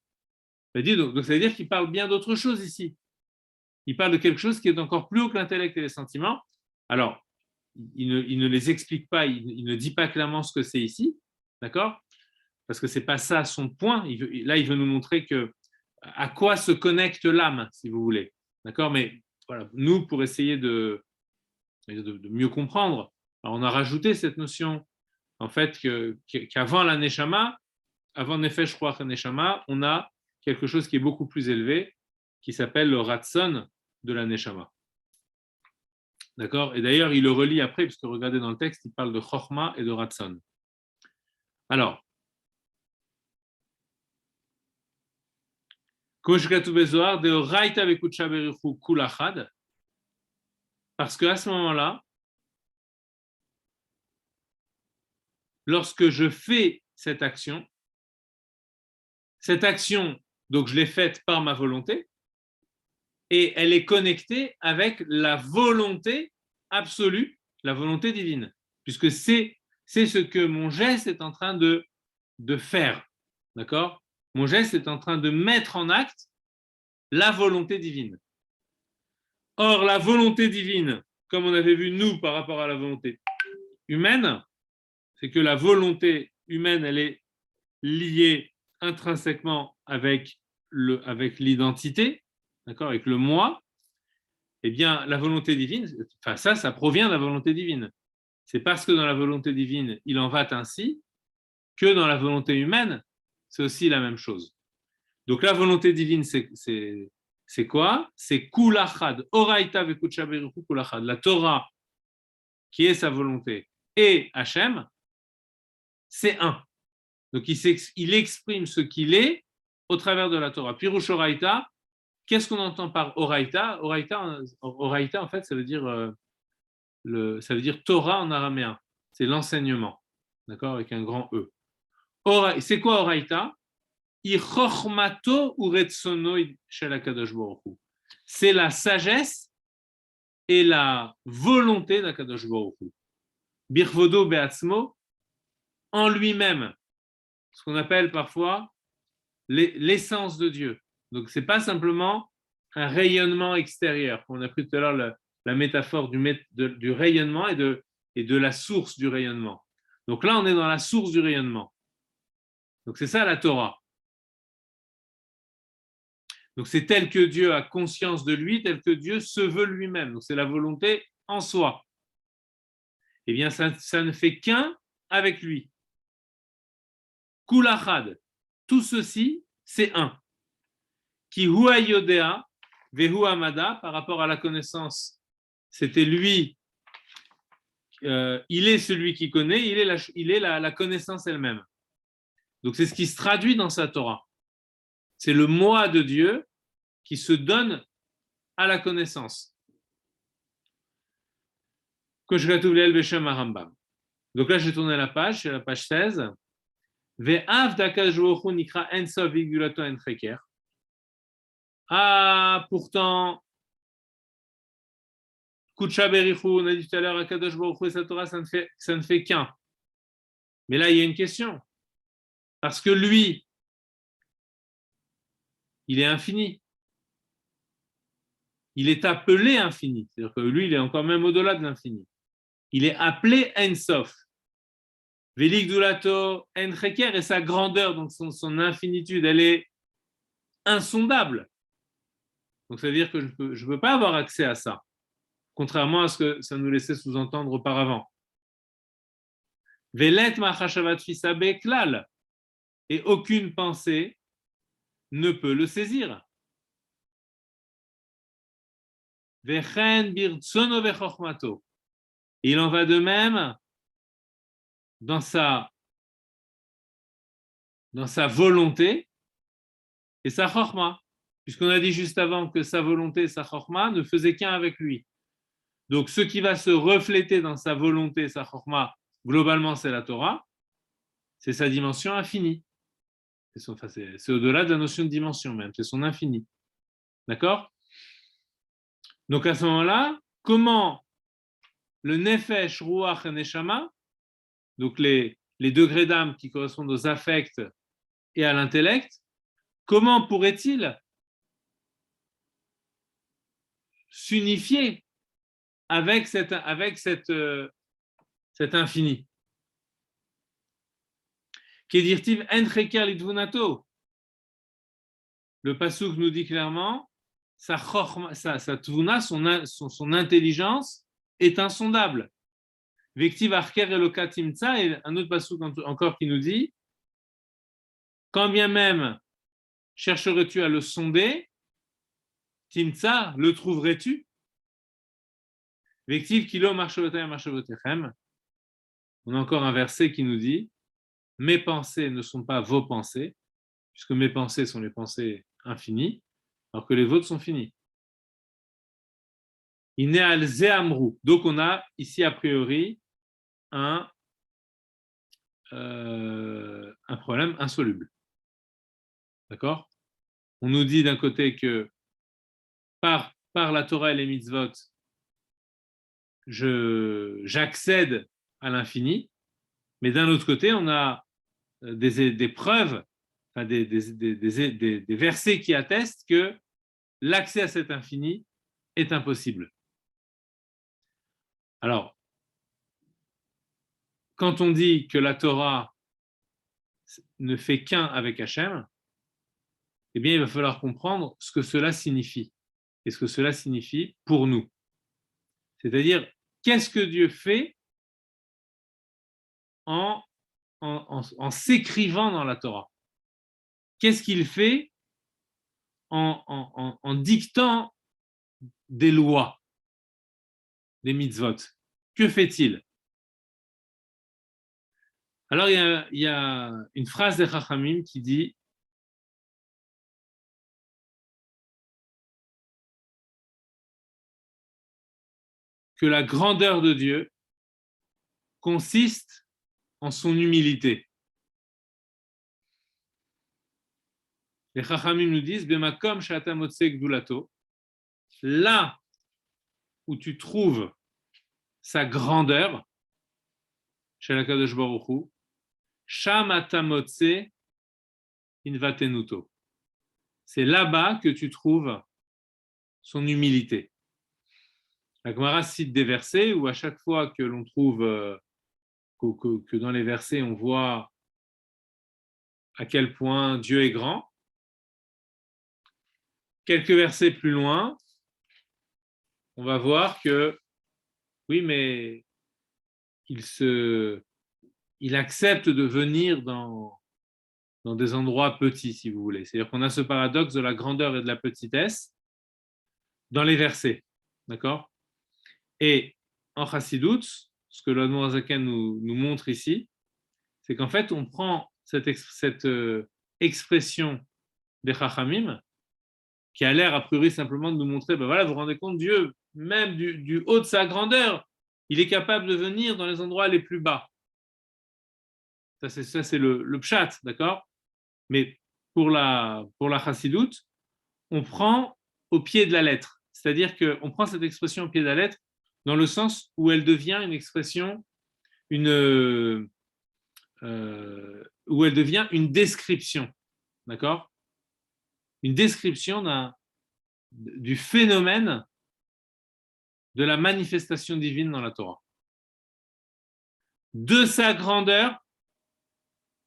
Donc ça veut dire qu'il parle bien d'autre chose ici. Il parle de quelque chose qui est encore plus haut que l'intellect et les sentiments. Alors, il ne les explique pas, il ne dit pas clairement ce que c'est ici, d'accord? Parce que ce n'est pas ça son point. Il veut nous montrer à quoi se connecte l'âme, si vous voulez. D'accord? Mais voilà, nous, pour essayer de mieux comprendre, alors on a rajouté cette notion, en fait, qu'avant la Neshama, avant Nefesh Ruach Neshama, on a quelque chose qui est beaucoup plus élevé, qui s'appelle le Ratson de la Neshama. D'accord? Et d'ailleurs, il le relie après, puisque regardez dans le texte, il parle de Chochma et de Ratson. Alors, parce qu'à ce moment-là, lorsque je fais cette action, donc je l'ai faite par ma volonté, et elle est connectée avec la volonté absolue, la volonté divine, puisque c'est ce que mon geste est en train de faire. D'accord? Mon geste est en train de mettre en acte la volonté divine. Or, la volonté divine, comme on avait vu nous par rapport à la volonté humaine, c'est que la volonté humaine, elle est liée intrinsèquement avec l'identité, d'accord, avec le moi. Eh bien, la volonté divine, ça provient de la volonté divine. C'est parce que dans la volonté divine, il en va ainsi, que dans la volonté humaine, c'est aussi la même chose. Donc la volonté divine, c'est quoi? C'est kulachad, oraita vekucha beruchu kulachad, la Torah qui est sa volonté et Hachem, c'est un. Donc il exprime ce qu'il est au travers de la Torah. Pirush Oraita, qu'est-ce qu'on entend par Oraita? Oraita, en fait, ça veut dire Torah en araméen. C'est l'enseignement, d'accord, avec un grand E. C'est quoi Oraita? C'est la sagesse et la volonté d'Akadosh Baruch Hu. Birvodo be'atzmo, en lui-même, ce qu'on appelle parfois l'essence de Dieu. Donc, ce n'est pas simplement un rayonnement extérieur. On a pris tout à l'heure la métaphore du rayonnement et de la source du rayonnement. Donc là, on est dans la source du rayonnement. Donc, c'est ça la Torah. Donc, c'est tel que Dieu a conscience de lui, tel que Dieu se veut lui-même. Donc, c'est la volonté en soi. Eh bien, ça ne fait qu'un avec lui. Kulachad. Tout ceci, c'est un. Ki hua yodea vehu amada, par rapport à la connaissance, c'était lui, il est celui qui connaît, il est la connaissance elle-même. Donc, c'est ce qui se traduit dans sa Torah. C'est le moi de Dieu qui se donne à la connaissance. Donc là, j'ai tourné la page, c'est la page 16. Ah, pourtant, Kutsha Berichu, on a dit tout à l'heure, Akadosh Baruch Hu et sa Torah, ça ne fait qu'un. Mais là, il y a une question. Parce que lui, il est infini. Il est appelé infini. C'est-à-dire que lui, il est encore même au-delà de l'infini. Il est appelé En Sof. Velik Dulato En Cheker, et sa grandeur, donc son infinitude, elle est insondable. Donc ça veut dire que je ne peux pas avoir accès à ça, contrairement à ce que ça nous laissait sous-entendre auparavant. Velet machashavat fisabe klal, et aucune pensée ne peut le saisir. Vechen birtsono vechokmato. Il en va de même dans sa volonté et sa chokma, puisqu'on a dit juste avant que sa volonté et sa chokma ne faisaient qu'un avec lui. Donc ce qui va se refléter dans sa volonté et sa chokma, globalement, c'est la Torah, c'est sa dimension infinie. C'est au-delà de la notion de dimension même, c'est son infini. D'accord? Donc à ce moment-là, comment le nefesh, ruach et neshama, donc les degrés d'âme qui correspondent aux affects et à l'intellect, comment pourrait-il s'unifier avec cet infini? Kedirtiv en cheker lidvunato. Le pasuk nous dit clairement, sa tvuna, son intelligence est insondable. Vektiv arker eloka timtsa, et un autre pasuk encore qui nous dit, quand bien même chercherais-tu à le sonder, timtsa, le trouverais-tu? Vektiv kilo marchavotay marchavotechem. On a encore un verset qui nous dit, mes pensées ne sont pas vos pensées, puisque mes pensées sont les pensées infinies, alors que les vôtres sont finies. Inéal zeamru. Donc on a ici a priori un problème insoluble. D'accord? On nous dit d'un côté que par la Torah et les mitzvot, j'accède à l'infini, mais d'un autre côté, on a des preuves, enfin des versets qui attestent que l'accès à cet infini est impossible. Alors, quand on dit que la Torah ne fait qu'un avec Hachem, eh bien, il va falloir comprendre ce que cela signifie et ce que cela signifie pour nous. C'est-à-dire, qu'est-ce que Dieu fait en s'écrivant dans la Torah? Qu'est-ce qu'il fait en dictant des lois, des mitzvot? Que fait-il? Alors, il y a une phrase des Chachamim qui dit que la grandeur de Dieu consiste en son humilité. Les Chachamim nous disent Bemakom she'ata motzeh gdulato, là où tu trouves sa grandeur, chez la Kadosh Baruch Hu, Sham ata motzeh invatenuto. C'est là-bas que tu trouves son humilité. La Gemara cite des versets où à chaque fois que l'on trouve que dans les versets on voit à quel point Dieu est grand. Quelques versets plus loin, on va voir que oui, mais il accepte de venir dans des endroits petits, si vous voulez. C'est-à-dire qu'on a ce paradoxe de la grandeur et de la petitesse dans les versets. D'accord? Et en Chassidut, ce que l'Admor HaZaken nous montre ici, c'est qu'en fait, on prend cette expression des Chachamim, qui a l'air a priori simplement de nous montrer, ben voilà, vous vous rendez compte, Dieu, même du haut de sa grandeur, il est capable de venir dans les endroits les plus bas. Ça, c'est le pshat, d'accord? Mais pour la Chassidut, on prend au pied de la lettre. C'est-à-dire qu'on prend cette expression au pied de la lettre dans le sens où elle devient une expression, où elle devient une description, d'accord? Une description du phénomène de la manifestation divine dans la Torah. De sa grandeur,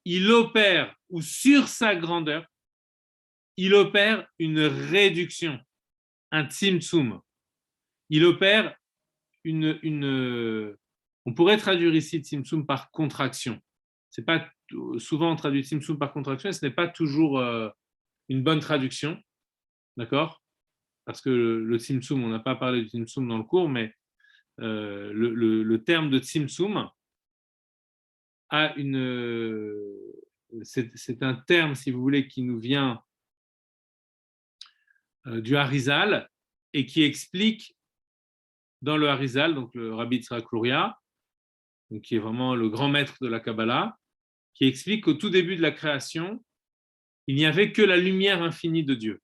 il opère, ou sur sa grandeur, il opère une réduction, un tzimtzum. Il opère on pourrait traduire ici tzimtzum par contraction. C'est pas souvent on traduit tzimtzum par contraction et ce n'est pas toujours une bonne traduction, d'accord? Parce que le tzimtzum, on n'a pas parlé du tzimtzum dans le cours, mais le terme de tzimtzum a c'est un terme, si vous voulez, qui nous vient du Harizal et qui explique dans le Harizal, donc le Rabbi Yitzhak Luria, donc qui est vraiment le grand maître de la Kabbalah, qui explique qu'au tout début de la création, il n'y avait que la lumière infinie de Dieu,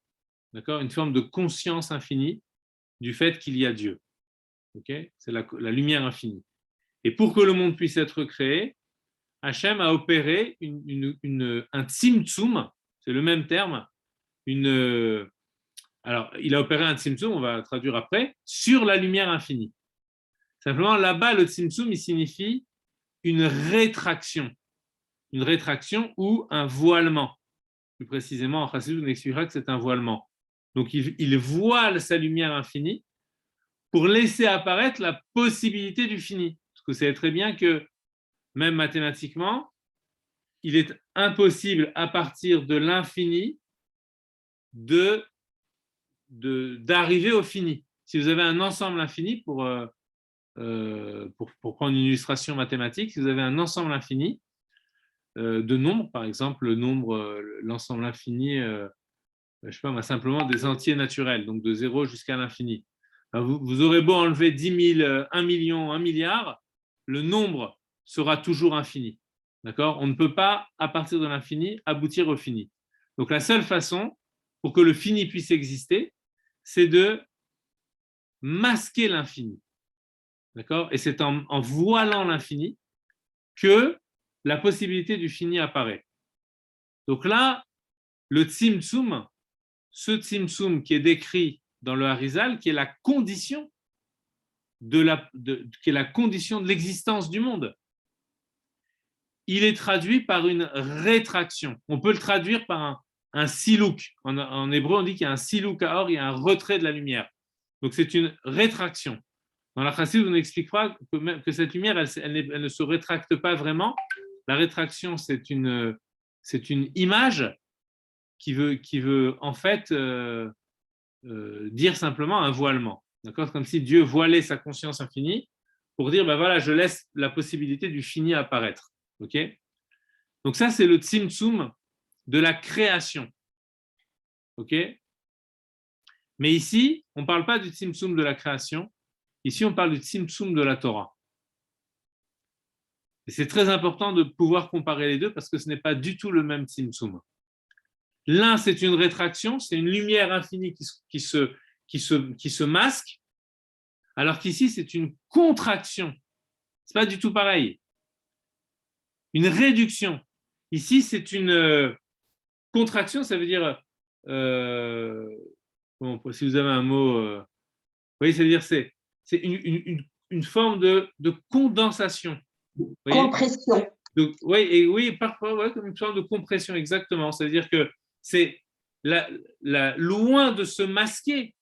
d'accord? Une forme de conscience infinie du fait qu'il y a Dieu. Okay? C'est la lumière infinie. Et pour que le monde puisse être créé, Hachem a opéré un tzimtzum, c'est le même terme, alors il a opéré un tzimtzum, on va traduire après, sur la lumière infinie. Simplement, là-bas, le tzimtzum, il signifie une rétraction ou un voilement. Plus précisément, en Chassidut, on expliquera que c'est un voilement. Donc, il voile sa lumière infinie pour laisser apparaître la possibilité du fini. Parce que vous savez très bien que, même mathématiquement, il est impossible, à partir de l'infini, d'arriver au fini. Si vous avez un ensemble infini, pour prendre une illustration mathématique, si vous avez un ensemble infini de nombres, par exemple l'ensemble infini, je sais pas, simplement des entiers naturels, donc de 0 jusqu'à l'infini. Vous aurez beau enlever 10 000, 1 million, 1 milliard, le nombre sera toujours infini. D'accord? On ne peut pas, à partir de l'infini, aboutir au fini. Donc la seule façon pour que le fini puisse exister, c'est de masquer l'infini. D'accord? Et c'est en voilant l'infini que la possibilité du fini apparaît. Donc là, le tzimtzum, ce tzimtzum qui est décrit dans le Harizal, qui est la condition qui est la condition de l'existence du monde, il est traduit par une rétraction. On peut le traduire par un silouk. En hébreu, on dit qu'il y a un silouk à or, il y a un retrait de la lumière. Donc c'est une rétraction. Dans la Chassidut, on expliquera que cette lumière, elle ne se rétracte pas vraiment. La rétraction, c'est une image qui veut en fait dire simplement un voilement. D'accord? Comme si Dieu voilait sa conscience infinie pour dire, ben voilà, je laisse la possibilité du fini apparaître. Ok? Donc ça, c'est le tzimtzum de la création. OK? Mais ici, on ne parle pas du tzimtzum de la création. Ici, on parle du tzimtzum de la Torah. Et c'est très important de pouvoir comparer les deux parce que ce n'est pas du tout le même tzimtzum. L'un, c'est une rétraction, c'est une lumière infinie qui se masque, alors qu'ici, c'est une contraction. Ce n'est pas du tout pareil. Une réduction. Ici, c'est une contraction, ça veut dire, si vous avez un mot, vous voyez, ça veut dire c'est une forme de condensation. Compression. Donc, oui, parfois, comme une forme de compression, exactement. C'est-à-dire que c'est loin de se masquer.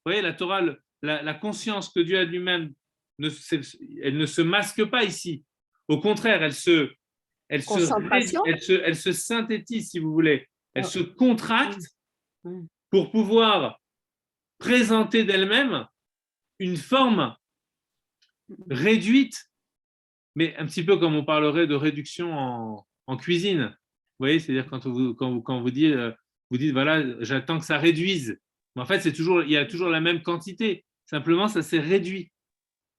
Vous voyez, la Torah, la conscience que Dieu a de lui-même, elle ne se masque pas ici. Au contraire, elle se synthétise, si vous voulez. Elle se contracte pour pouvoir présenter d'elle-même une forme réduite, mais un petit peu comme on parlerait de réduction en cuisine. Vous voyez, c'est-à-dire quand vous dites, voilà, j'attends que ça réduise. Mais en fait, il y a toujours la même quantité. Simplement, ça s'est réduit.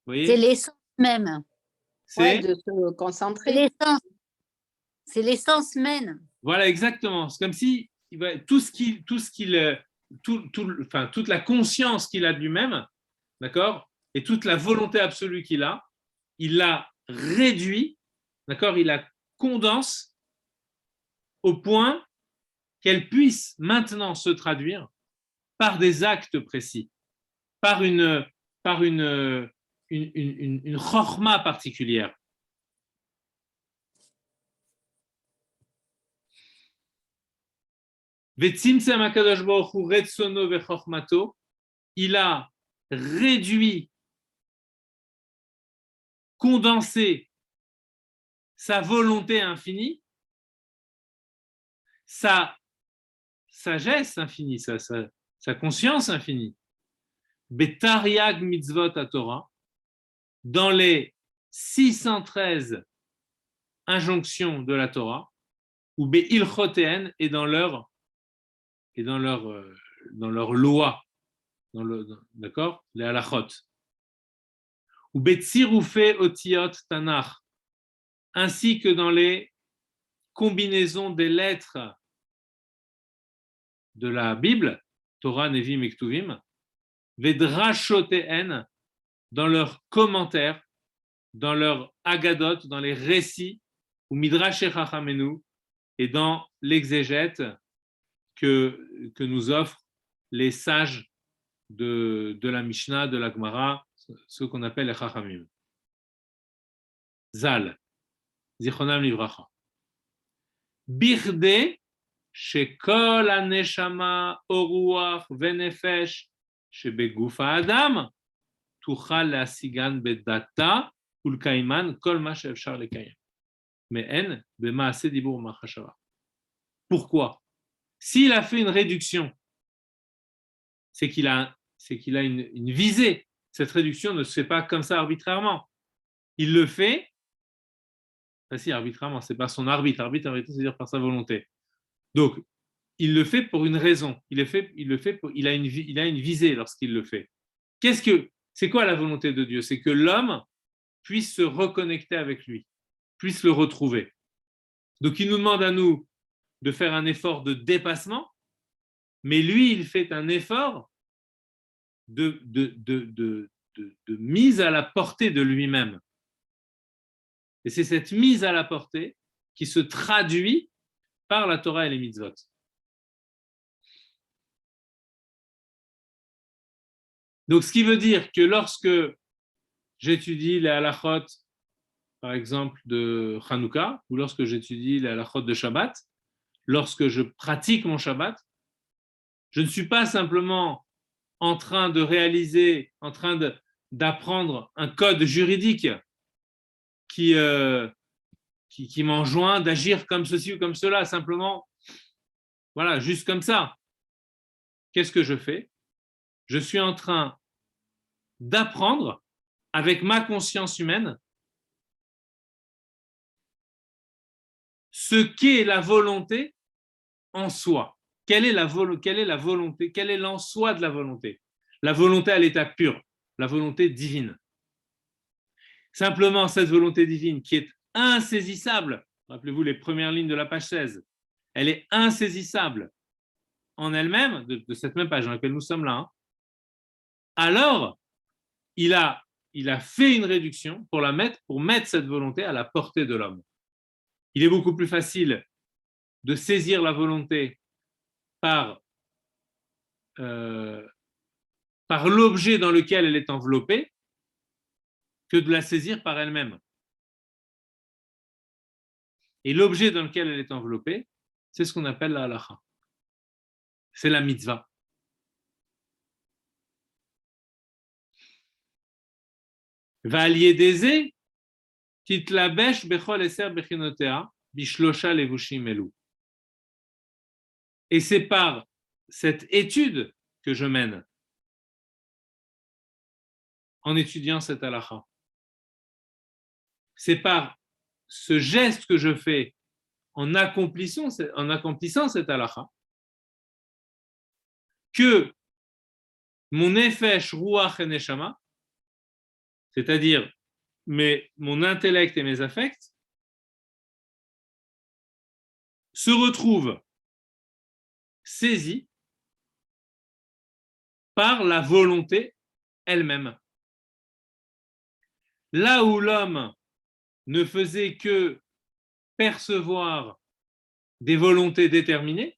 Vous voyez, c'est l'essence même. Ouais, de se concentrer. C'est l'essence même. Voilà, exactement. C'est comme si toute la conscience qu'il a de lui-même, d'accord, et toute la volonté absolue qu'il a, il l'a réduit, d'accord, il la condense au point qu'elle puisse maintenant se traduire par des actes précis, par une chorma particulière. Il a réduit, condensé sa volonté infinie, sa sagesse infinie, sa conscience infinie. Betariag mitzvot à Torah, dans les 613 injonctions de la Torah, ou be'ilchoteen et dans leur loi, d'accord, les halachot, ou be'tsirufe otiot tanach, ainsi que dans les combinaisons des lettres de la Bible, Torah, Nevim et Ktuvim, vedrashoteen, dans leurs commentaires, dans leurs agadot, dans les récits, ou midrash chachamenu, et dans l'exégète que nous offrent les sages de la Mishnah, de la Gemara, ceux qu'on appelle les Chachamim. Zal, Zichronam Livracha. Birde, shekol haneshama oruach venefesh shebegufa adam, tuchal leasigan bedata ulkaiman kol ma sheefshar lekayem. Mais en bemaase dibur machashava. Pourquoi? S'il a fait une réduction, c'est qu'il a une visée. Cette réduction ne se fait pas comme ça arbitrairement. Il le fait, si arbitrairement, c'est pas son arbitre. Arbitre, c'est-à-dire par sa volonté. Donc, il le fait pour une raison. Il a une visée lorsqu'il le fait. C'est quoi la volonté de Dieu? C'est que l'homme puisse se reconnecter avec lui, puisse le retrouver. Donc, il nous demande à nous de faire un effort de dépassement, mais lui, il fait un effort de mise à la portée de lui-même. Et c'est cette mise à la portée qui se traduit par la Torah et les mitzvot. Donc, ce qui veut dire que lorsque j'étudie les halachot, par exemple, de Hanouka, ou lorsque j'étudie les halachot de Shabbat, lorsque je pratique mon Shabbat, je ne suis pas simplement en train de réaliser, d'apprendre un code juridique qui m'enjoint d'agir comme ceci ou comme cela, simplement, voilà, juste comme ça. Qu'est-ce que je fais? Je suis en train d'apprendre avec ma conscience humaine ce qu'est la volonté en soi. Quelle est la volonté? Quel est l'en soi de la volonté? La volonté à l'état pur, la volonté divine. Simplement, cette volonté divine qui est insaisissable, rappelez-vous les premières lignes de la page 16, elle est insaisissable en elle-même, de cette même page dans laquelle nous sommes là. Alors, il a fait une réduction pour mettre cette volonté à la portée de l'homme. Il est beaucoup plus facile de saisir la volonté par l'objet dans lequel elle est enveloppée que de la saisir par elle-même. Et l'objet dans lequel elle est enveloppée, c'est ce qu'on appelle la halacha. C'est la mitzvah. Va'al-yedeze titlabesh bechol eser bechinotea bishlosha levushim elu. Et c'est par cette étude que je mène en étudiant cette halacha. C'est par ce geste que je fais en accomplissant cette halacha que mon nefesh, ruach et neshama, c'est-à-dire mon intellect et mes affects, se retrouvent saisis par la volonté elle-même. Là où l'homme ne faisait que percevoir des volontés déterminées,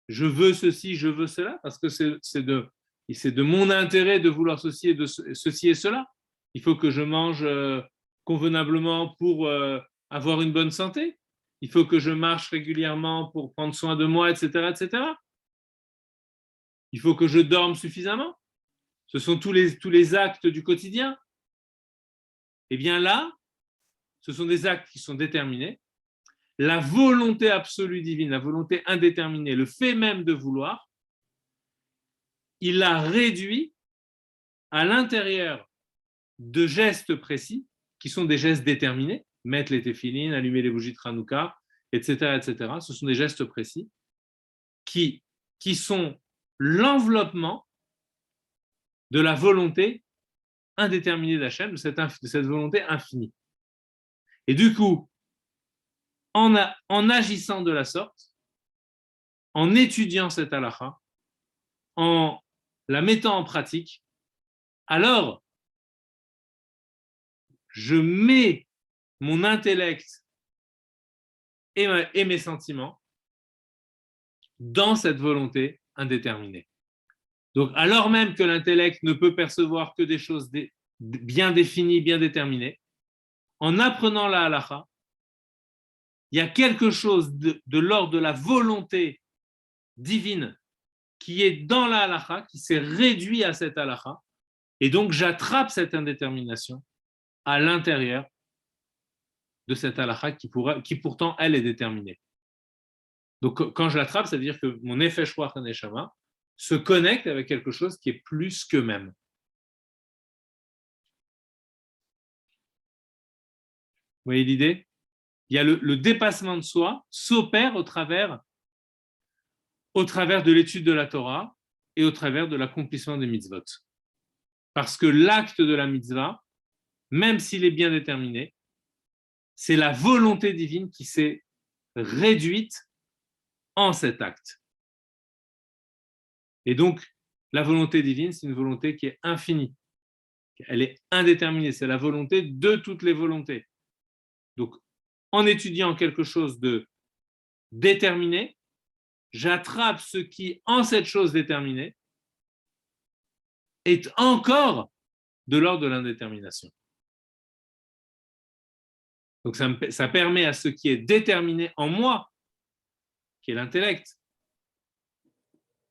je veux ceci, je veux cela, parce que c'est de mon intérêt de vouloir ceci et cela. Il faut que je mange convenablement pour avoir une bonne santé. Il faut que je marche régulièrement pour prendre soin de moi, etc., etc. Il faut que je dorme suffisamment. Ce sont tous les actes du quotidien. Eh bien là, ce sont des actes qui sont déterminés. La volonté absolue divine, la volonté indéterminée, le fait même de vouloir, il l'a réduit à l'intérieur de gestes précis, qui sont des gestes déterminés, mettre les téphilines, allumer les bougies de Hanouka, etc., etc. Ce sont des gestes précis qui sont l'enveloppement de la volonté indéterminée d'Hachem, de cette volonté infinie. Et du coup, en agissant de la sorte, en étudiant cette halakha, en la mettant en pratique, alors je mets mon intellect et mes sentiments dans cette volonté indéterminée. Donc, alors même que l'intellect ne peut percevoir que des choses bien définies, bien déterminées, en apprenant la halakha, il y a quelque chose de l'ordre de la volonté divine qui est dans la halakha, qui s'est réduit à cette halakha, et donc j'attrape cette indétermination à l'intérieur de cette halakha qui pourtant, elle, est déterminée. Donc, quand je l'attrape, ça veut dire que mon nefesh ruach neshama se connecte avec quelque chose qui est plus qu'eux-mêmes. Vous voyez l'idée? Il y a le dépassement de soi s'opère au travers de l'étude de la Torah et au travers de l'accomplissement des mitzvot. Parce que l'acte de la mitzvah, même s'il est bien déterminé, c'est la volonté divine qui s'est réduite en cet acte. Et donc, la volonté divine, c'est une volonté qui est infinie. Elle est indéterminée, c'est la volonté de toutes les volontés. Donc, en étudiant quelque chose de déterminé, j'attrape ce qui, en cette chose déterminée, est encore de l'ordre de l'indétermination. Donc, ça permet à ce qui est déterminé en moi, qui est l'intellect,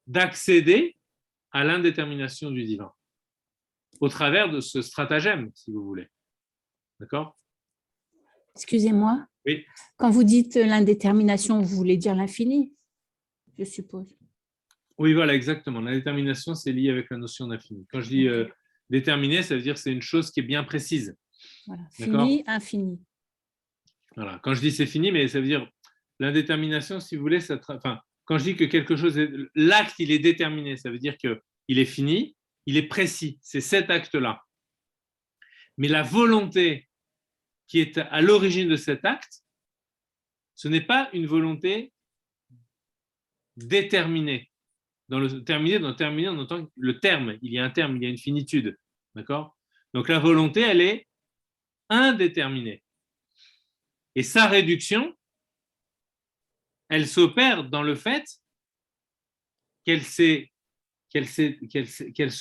d'accéder à l'indétermination du divin, au travers de ce stratagème, si vous voulez. D'accord? Excusez-moi. Oui. Quand vous dites l'indétermination, vous voulez dire l'infini, je suppose. Oui, voilà, exactement. L'indétermination, c'est lié avec la notion d'infini. Quand je dis déterminé, ça veut dire que c'est une chose qui est bien précise. Voilà. D'accord? Fini, infini. Voilà. Quand je dis c'est fini, mais ça veut dire l'indétermination, si vous voulez, enfin, quand je dis que quelque chose est, l'acte, il est déterminé, ça veut dire qu'il est fini, il est précis, c'est cet acte-là. Mais la volonté qui est à l'origine de cet acte, ce n'est pas une volonté déterminée. Dans le terminé, on entend le terme, il y a un terme, il y a une finitude. D'accord? Donc la volonté, elle est indéterminée. Et sa réduction, elle s'opère dans le fait qu'elle se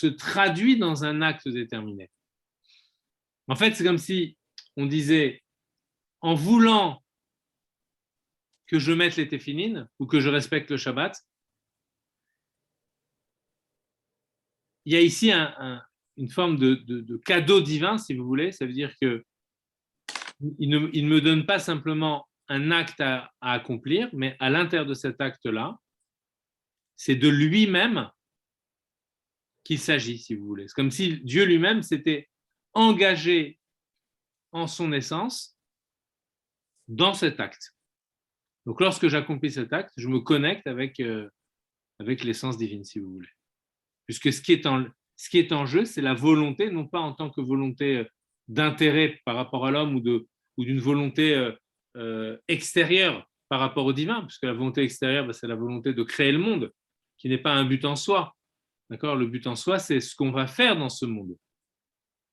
traduit dans un acte déterminé. En fait, c'est comme si on disait, en voulant que je mette les téphilines ou que je respecte le Shabbat, il y a ici une forme de cadeau divin, si vous voulez. Ça veut dire que il ne me donne pas simplement un acte à accomplir, mais à l'intérieur de cet acte-là, c'est de lui-même qu'il s'agit, si vous voulez. C'est comme si Dieu lui-même s'était engagé en son essence dans cet acte. Donc, lorsque j'accomplis cet acte, je me connecte avec l'essence divine, si vous voulez. Puisque ce qui est en jeu, c'est la volonté, non pas en tant que volonté d'intérêt par rapport à l'homme ou d'une volonté extérieure par rapport au divin, puisque la volonté extérieure, c'est la volonté de créer le monde, qui n'est pas un but en soi. D'accord? Le but en soi, c'est ce qu'on va faire dans ce monde.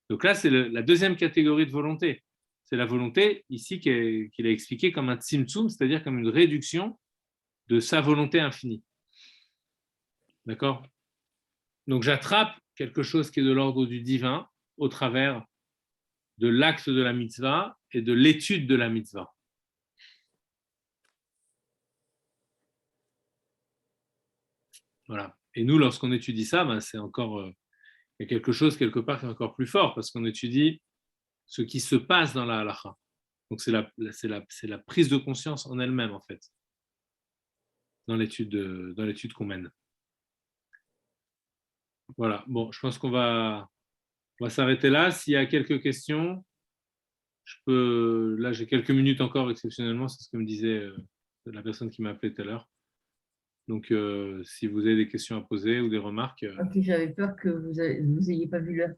Donc là, c'est la deuxième catégorie de volonté. C'est la volonté ici qu'il a expliqué comme un tzimtzum, c'est-à-dire comme une réduction de sa volonté infinie. D'accord? Donc j'attrape quelque chose qui est de l'ordre du divin au travers de l'acte de la mitzvah et de l'étude de la mitzvah. Voilà. Et nous, lorsqu'on étudie ça, ben, c'est encore il y a quelque chose quelque part qui est encore plus fort parce qu'on étudie ce qui se passe dans la halacha. Donc c'est la prise de conscience en elle-même en fait dans l'étude qu'on mène. Voilà. Bon, je pense qu'on va s'arrêter là. S'il y a quelques questions, là j'ai quelques minutes encore exceptionnellement, c'est ce que me disait la personne qui m'a appelé tout à l'heure. Donc, si vous avez des questions à poser ou des remarques. Ok, j'avais peur que vous n'ayez pas vu l'heure.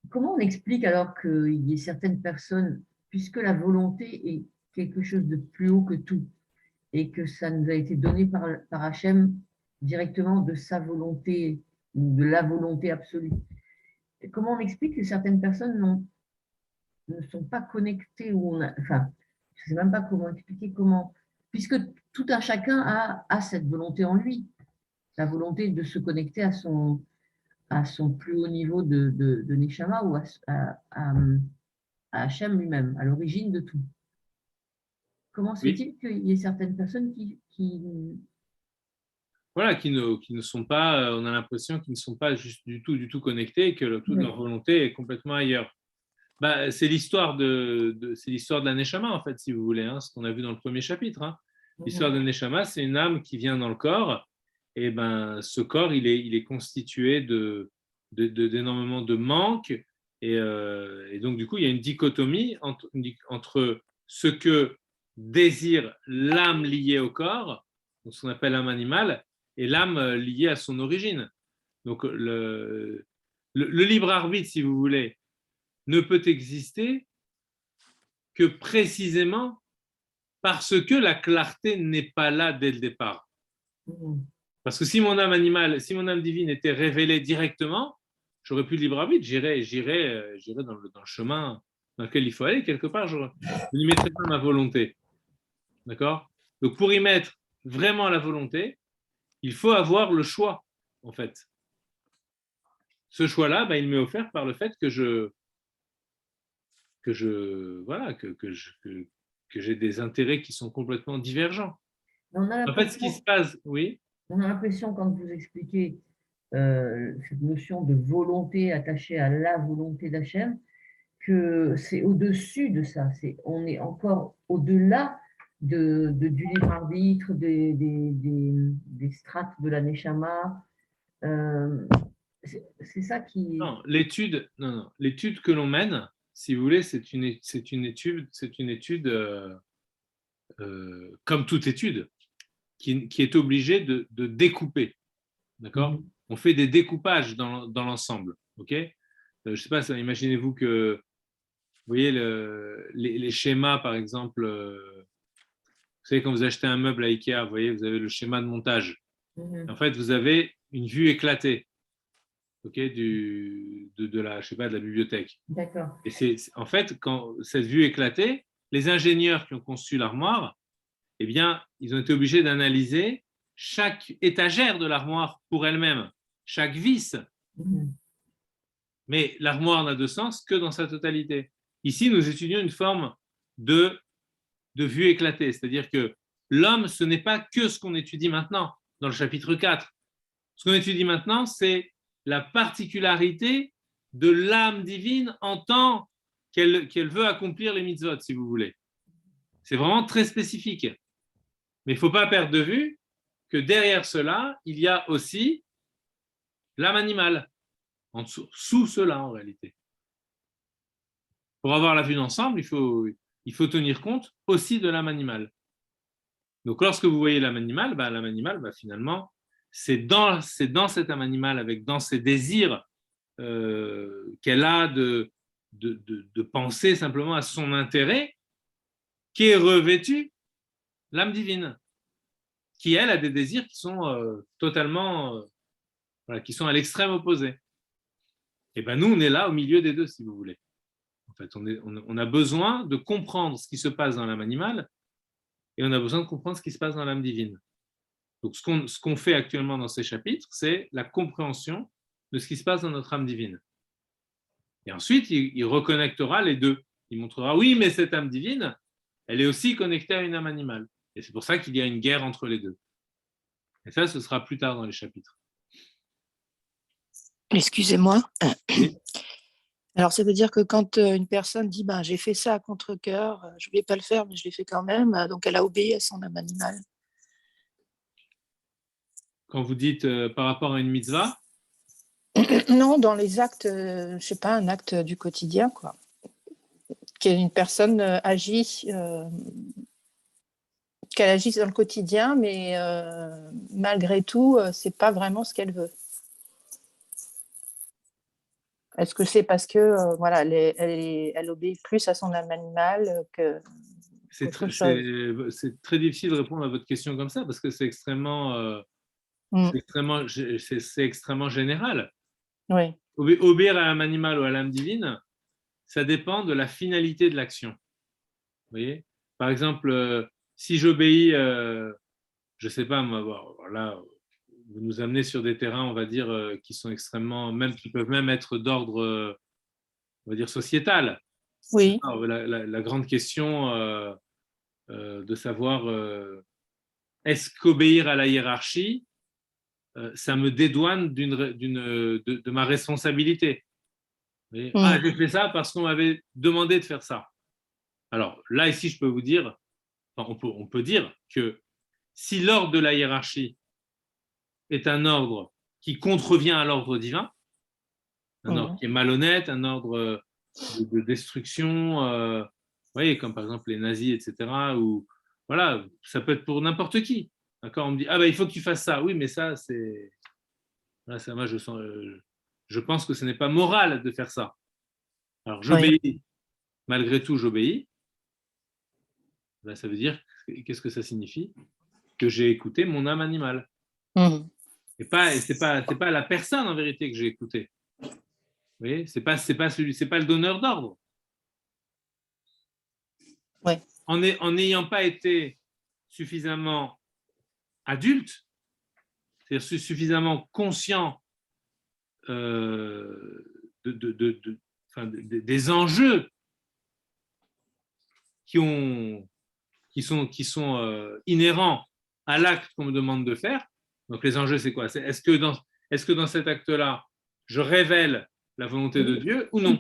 Comment on explique alors qu'il y ait certaines personnes, puisque la volonté est quelque chose de plus haut que tout, et que ça nous a été donné par Hachem directement de sa volonté, ou de la volonté absolue. Comment on explique que certaines personnes ne sont pas connectées, enfin, je ne sais même pas comment expliquer comment, puisque tout un chacun a cette volonté en lui, la volonté de se connecter à son plus haut niveau de Neshama ou à Hachem lui-même, à l'origine de tout. Comment se fait-il qu'il y ait certaines personnes voilà, qui ne sont pas, on a l'impression qu'ils ne sont pas juste du tout connectés et que toute leur volonté est complètement ailleurs. Bah, c'est l'histoire de la Neshama, en fait, si vous voulez, hein, ce qu'on a vu dans le premier chapitre. Hein. L'histoire de Neshama, c'est une âme qui vient dans le corps, et ben, ce corps, il est constitué d'énormément de manques, et donc, du coup, il y a une dichotomie entre ce que désire l'âme liée au corps, ce qu'on appelle l'âme animale, et l'âme liée à son origine. Donc, le libre arbitre, si vous voulez, ne peut exister que précisément parce que la clarté n'est pas là dès le départ. Parce que si mon âme animale, si mon âme divine était révélée directement, j'aurais plus de libre arbitre, j'irais dans le chemin dans lequel il faut aller, quelque part, je n'y mettrais pas ma volonté. D'accord? Donc pour y mettre vraiment la volonté, il faut avoir le choix, en fait. Ce choix-là, ben, il m'est offert par le fait que j'ai des intérêts qui sont complètement divergents. En fait, ce qui se passe, oui. On a l'impression, quand vous expliquez cette notion de volonté attachée à la volonté d'Hachem, que c'est au-dessus de ça. On est encore au-delà du libre arbitre, des strates de la Neshama. C'est ça qui. Non, l'étude que l'on mène, si vous voulez, c'est une étude comme toute étude, qui est obligée de découper. D'accord? On fait des découpages dans l'ensemble. OK? Je ne sais pas, imaginez-vous que, vous voyez, les schémas, par exemple, vous savez, quand vous achetez un meuble à Ikea, vous voyez, vous avez le schéma de montage. En fait, vous avez une vue éclatée, OK, de la, je sais pas, de la bibliothèque. D'accord. Et en fait, quand cette vue éclatée, les ingénieurs qui ont conçu l'armoire, eh bien, ils ont été obligés d'analyser chaque étagère de l'armoire pour elle-même, chaque vis. Mais l'armoire n'a de sens que dans sa totalité. Ici, nous étudions une forme de vue éclatée, c'est-à-dire que l'homme, ce n'est pas que ce qu'on étudie maintenant dans le chapitre 4. Ce qu'on étudie maintenant, c'est la particularité de l'âme divine en tant qu'elle veut accomplir les mitzvot, si vous voulez. C'est vraiment très spécifique. Mais il ne faut pas perdre de vue que derrière cela, il y a aussi l'âme animale, sous cela en réalité. Pour avoir la vue d'ensemble, il faut tenir compte aussi de l'âme animale. Donc lorsque vous voyez l'âme animale, finalement, c'est dans cette âme animale, dans ses désirs qu'elle a de penser simplement à son intérêt, qui est revêtue l'âme divine, qui elle a des désirs qui sont totalement, qui sont à l'extrême opposé. Et ben nous, on est là au milieu des deux, si vous voulez. En fait, on a besoin de comprendre ce qui se passe dans l'âme animale et on a besoin de comprendre ce qui se passe dans l'âme divine. Donc, ce qu'on fait actuellement dans ces chapitres, c'est la compréhension de ce qui se passe dans notre âme divine. Et ensuite, il reconnectera les deux. Il montrera, oui, mais cette âme divine, elle est aussi connectée à une âme animale. Et c'est pour ça qu'il y a une guerre entre les deux. Et ça, ce sera plus tard dans les chapitres. Excusez-moi. Oui. Alors, ça veut dire que quand une personne dit « j'ai fait ça à contre-cœur, je ne voulais pas le faire, mais je l'ai fait quand même », donc elle a obéi à son âme animale. Quand vous dites par rapport à une mitzvah, Non, dans les actes, je ne sais pas, un acte du quotidien, quoi. Qu'une personne agit, qu'elle agisse dans le quotidien, mais malgré tout, ce n'est pas vraiment ce qu'elle veut. Est-ce que c'est parce que elle obéit plus à son âme animale que c'est très difficile de répondre à votre question comme ça parce que c'est extrêmement général. Oui. Obéir à l'âme animale ou à l'âme divine, ça dépend de la finalité de l'action. Vous voyez ? Par exemple, si j'obéis, je ne sais pas, moi, là, vous nous amenez sur des terrains, on va dire, qui sont extrêmement, qui peuvent même être d'ordre, on va dire, sociétal. Oui. La grande question de savoir est-ce qu'obéir à la hiérarchie, ça me dédouane de ma responsabilité. J'ai fait ça parce qu'on m'avait demandé de faire ça. Alors là, ici, je peux vous dire, on peut dire que si l'ordre de la hiérarchie est un ordre qui contrevient à l'ordre divin, un ordre qui est malhonnête, un ordre de destruction, vous voyez, comme par exemple les nazis, etc., ou voilà, ça peut être pour n'importe qui. D'accord ? On me dit, il faut que tu fasses ça. Oui, mais ça, c'est. Là, ça, moi, je pense que ce n'est pas moral de faire ça. Alors, j'obéis. Malgré tout, j'obéis. Là, ça veut dire, qu'est-ce que ça signifie ? Que j'ai écouté mon âme animale. Et c'est pas la personne, en vérité, que j'ai écouté. Vous voyez ? C'est pas le donneur d'ordre. Ouais. En n'ayant pas été suffisamment adulte, c'est-à-dire suffisamment conscient des enjeux qui sont inhérents à l'acte qu'on me demande de faire. Donc les enjeux, c'est quoi ? Est-ce que dans cet acte-là, je révèle la volonté de Dieu ou non ?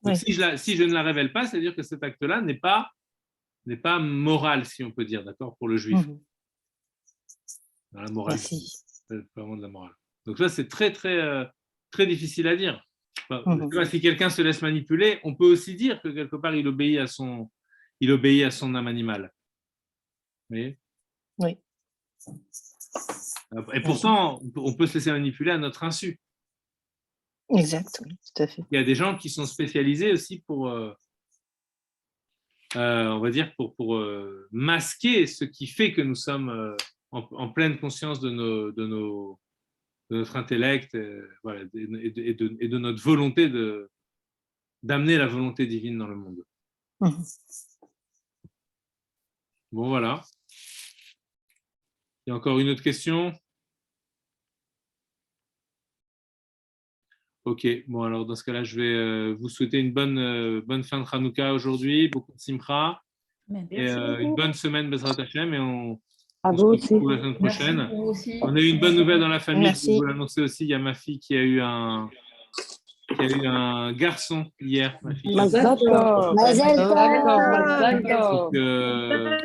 Donc, si je ne la révèle pas, c'est-à-dire que cet acte-là n'est pas moral, si on peut dire, d'accord, pour le juif. Dans la morale, c'est vraiment de la morale. Donc ça, c'est très, très, très difficile à dire. Si quelqu'un se laisse manipuler, on peut aussi dire que quelque part, il obéit à son il obéit à son âme animale. Vous voyez? Oui. Et pourtant, on peut se laisser manipuler à notre insu. Exact, oui, tout à fait. Il y a des gens qui sont spécialisés aussi pour, on va dire, pour masquer ce qui fait que nous sommes en pleine conscience de notre intellect, voilà, et de notre volonté d'amener la volonté divine dans le monde. Mhm. Bon, voilà. Il y a encore une autre question? Ok, bon, alors dans ce cas-là, je vais vous souhaiter une bonne fin de Hanouka aujourd'hui, beaucoup de simcha, et une bonne semaine Bezrat Hashem, et on se retrouve la semaine Merci prochaine. pour vous aussi. On a eu une bonne nouvelle dans la famille, Merci. je vais vous l'annoncer aussi, il y a ma fille qui a eu un garçon hier. Ma fille. Mazel tov. Mazel tov. Mazel tov. Donc,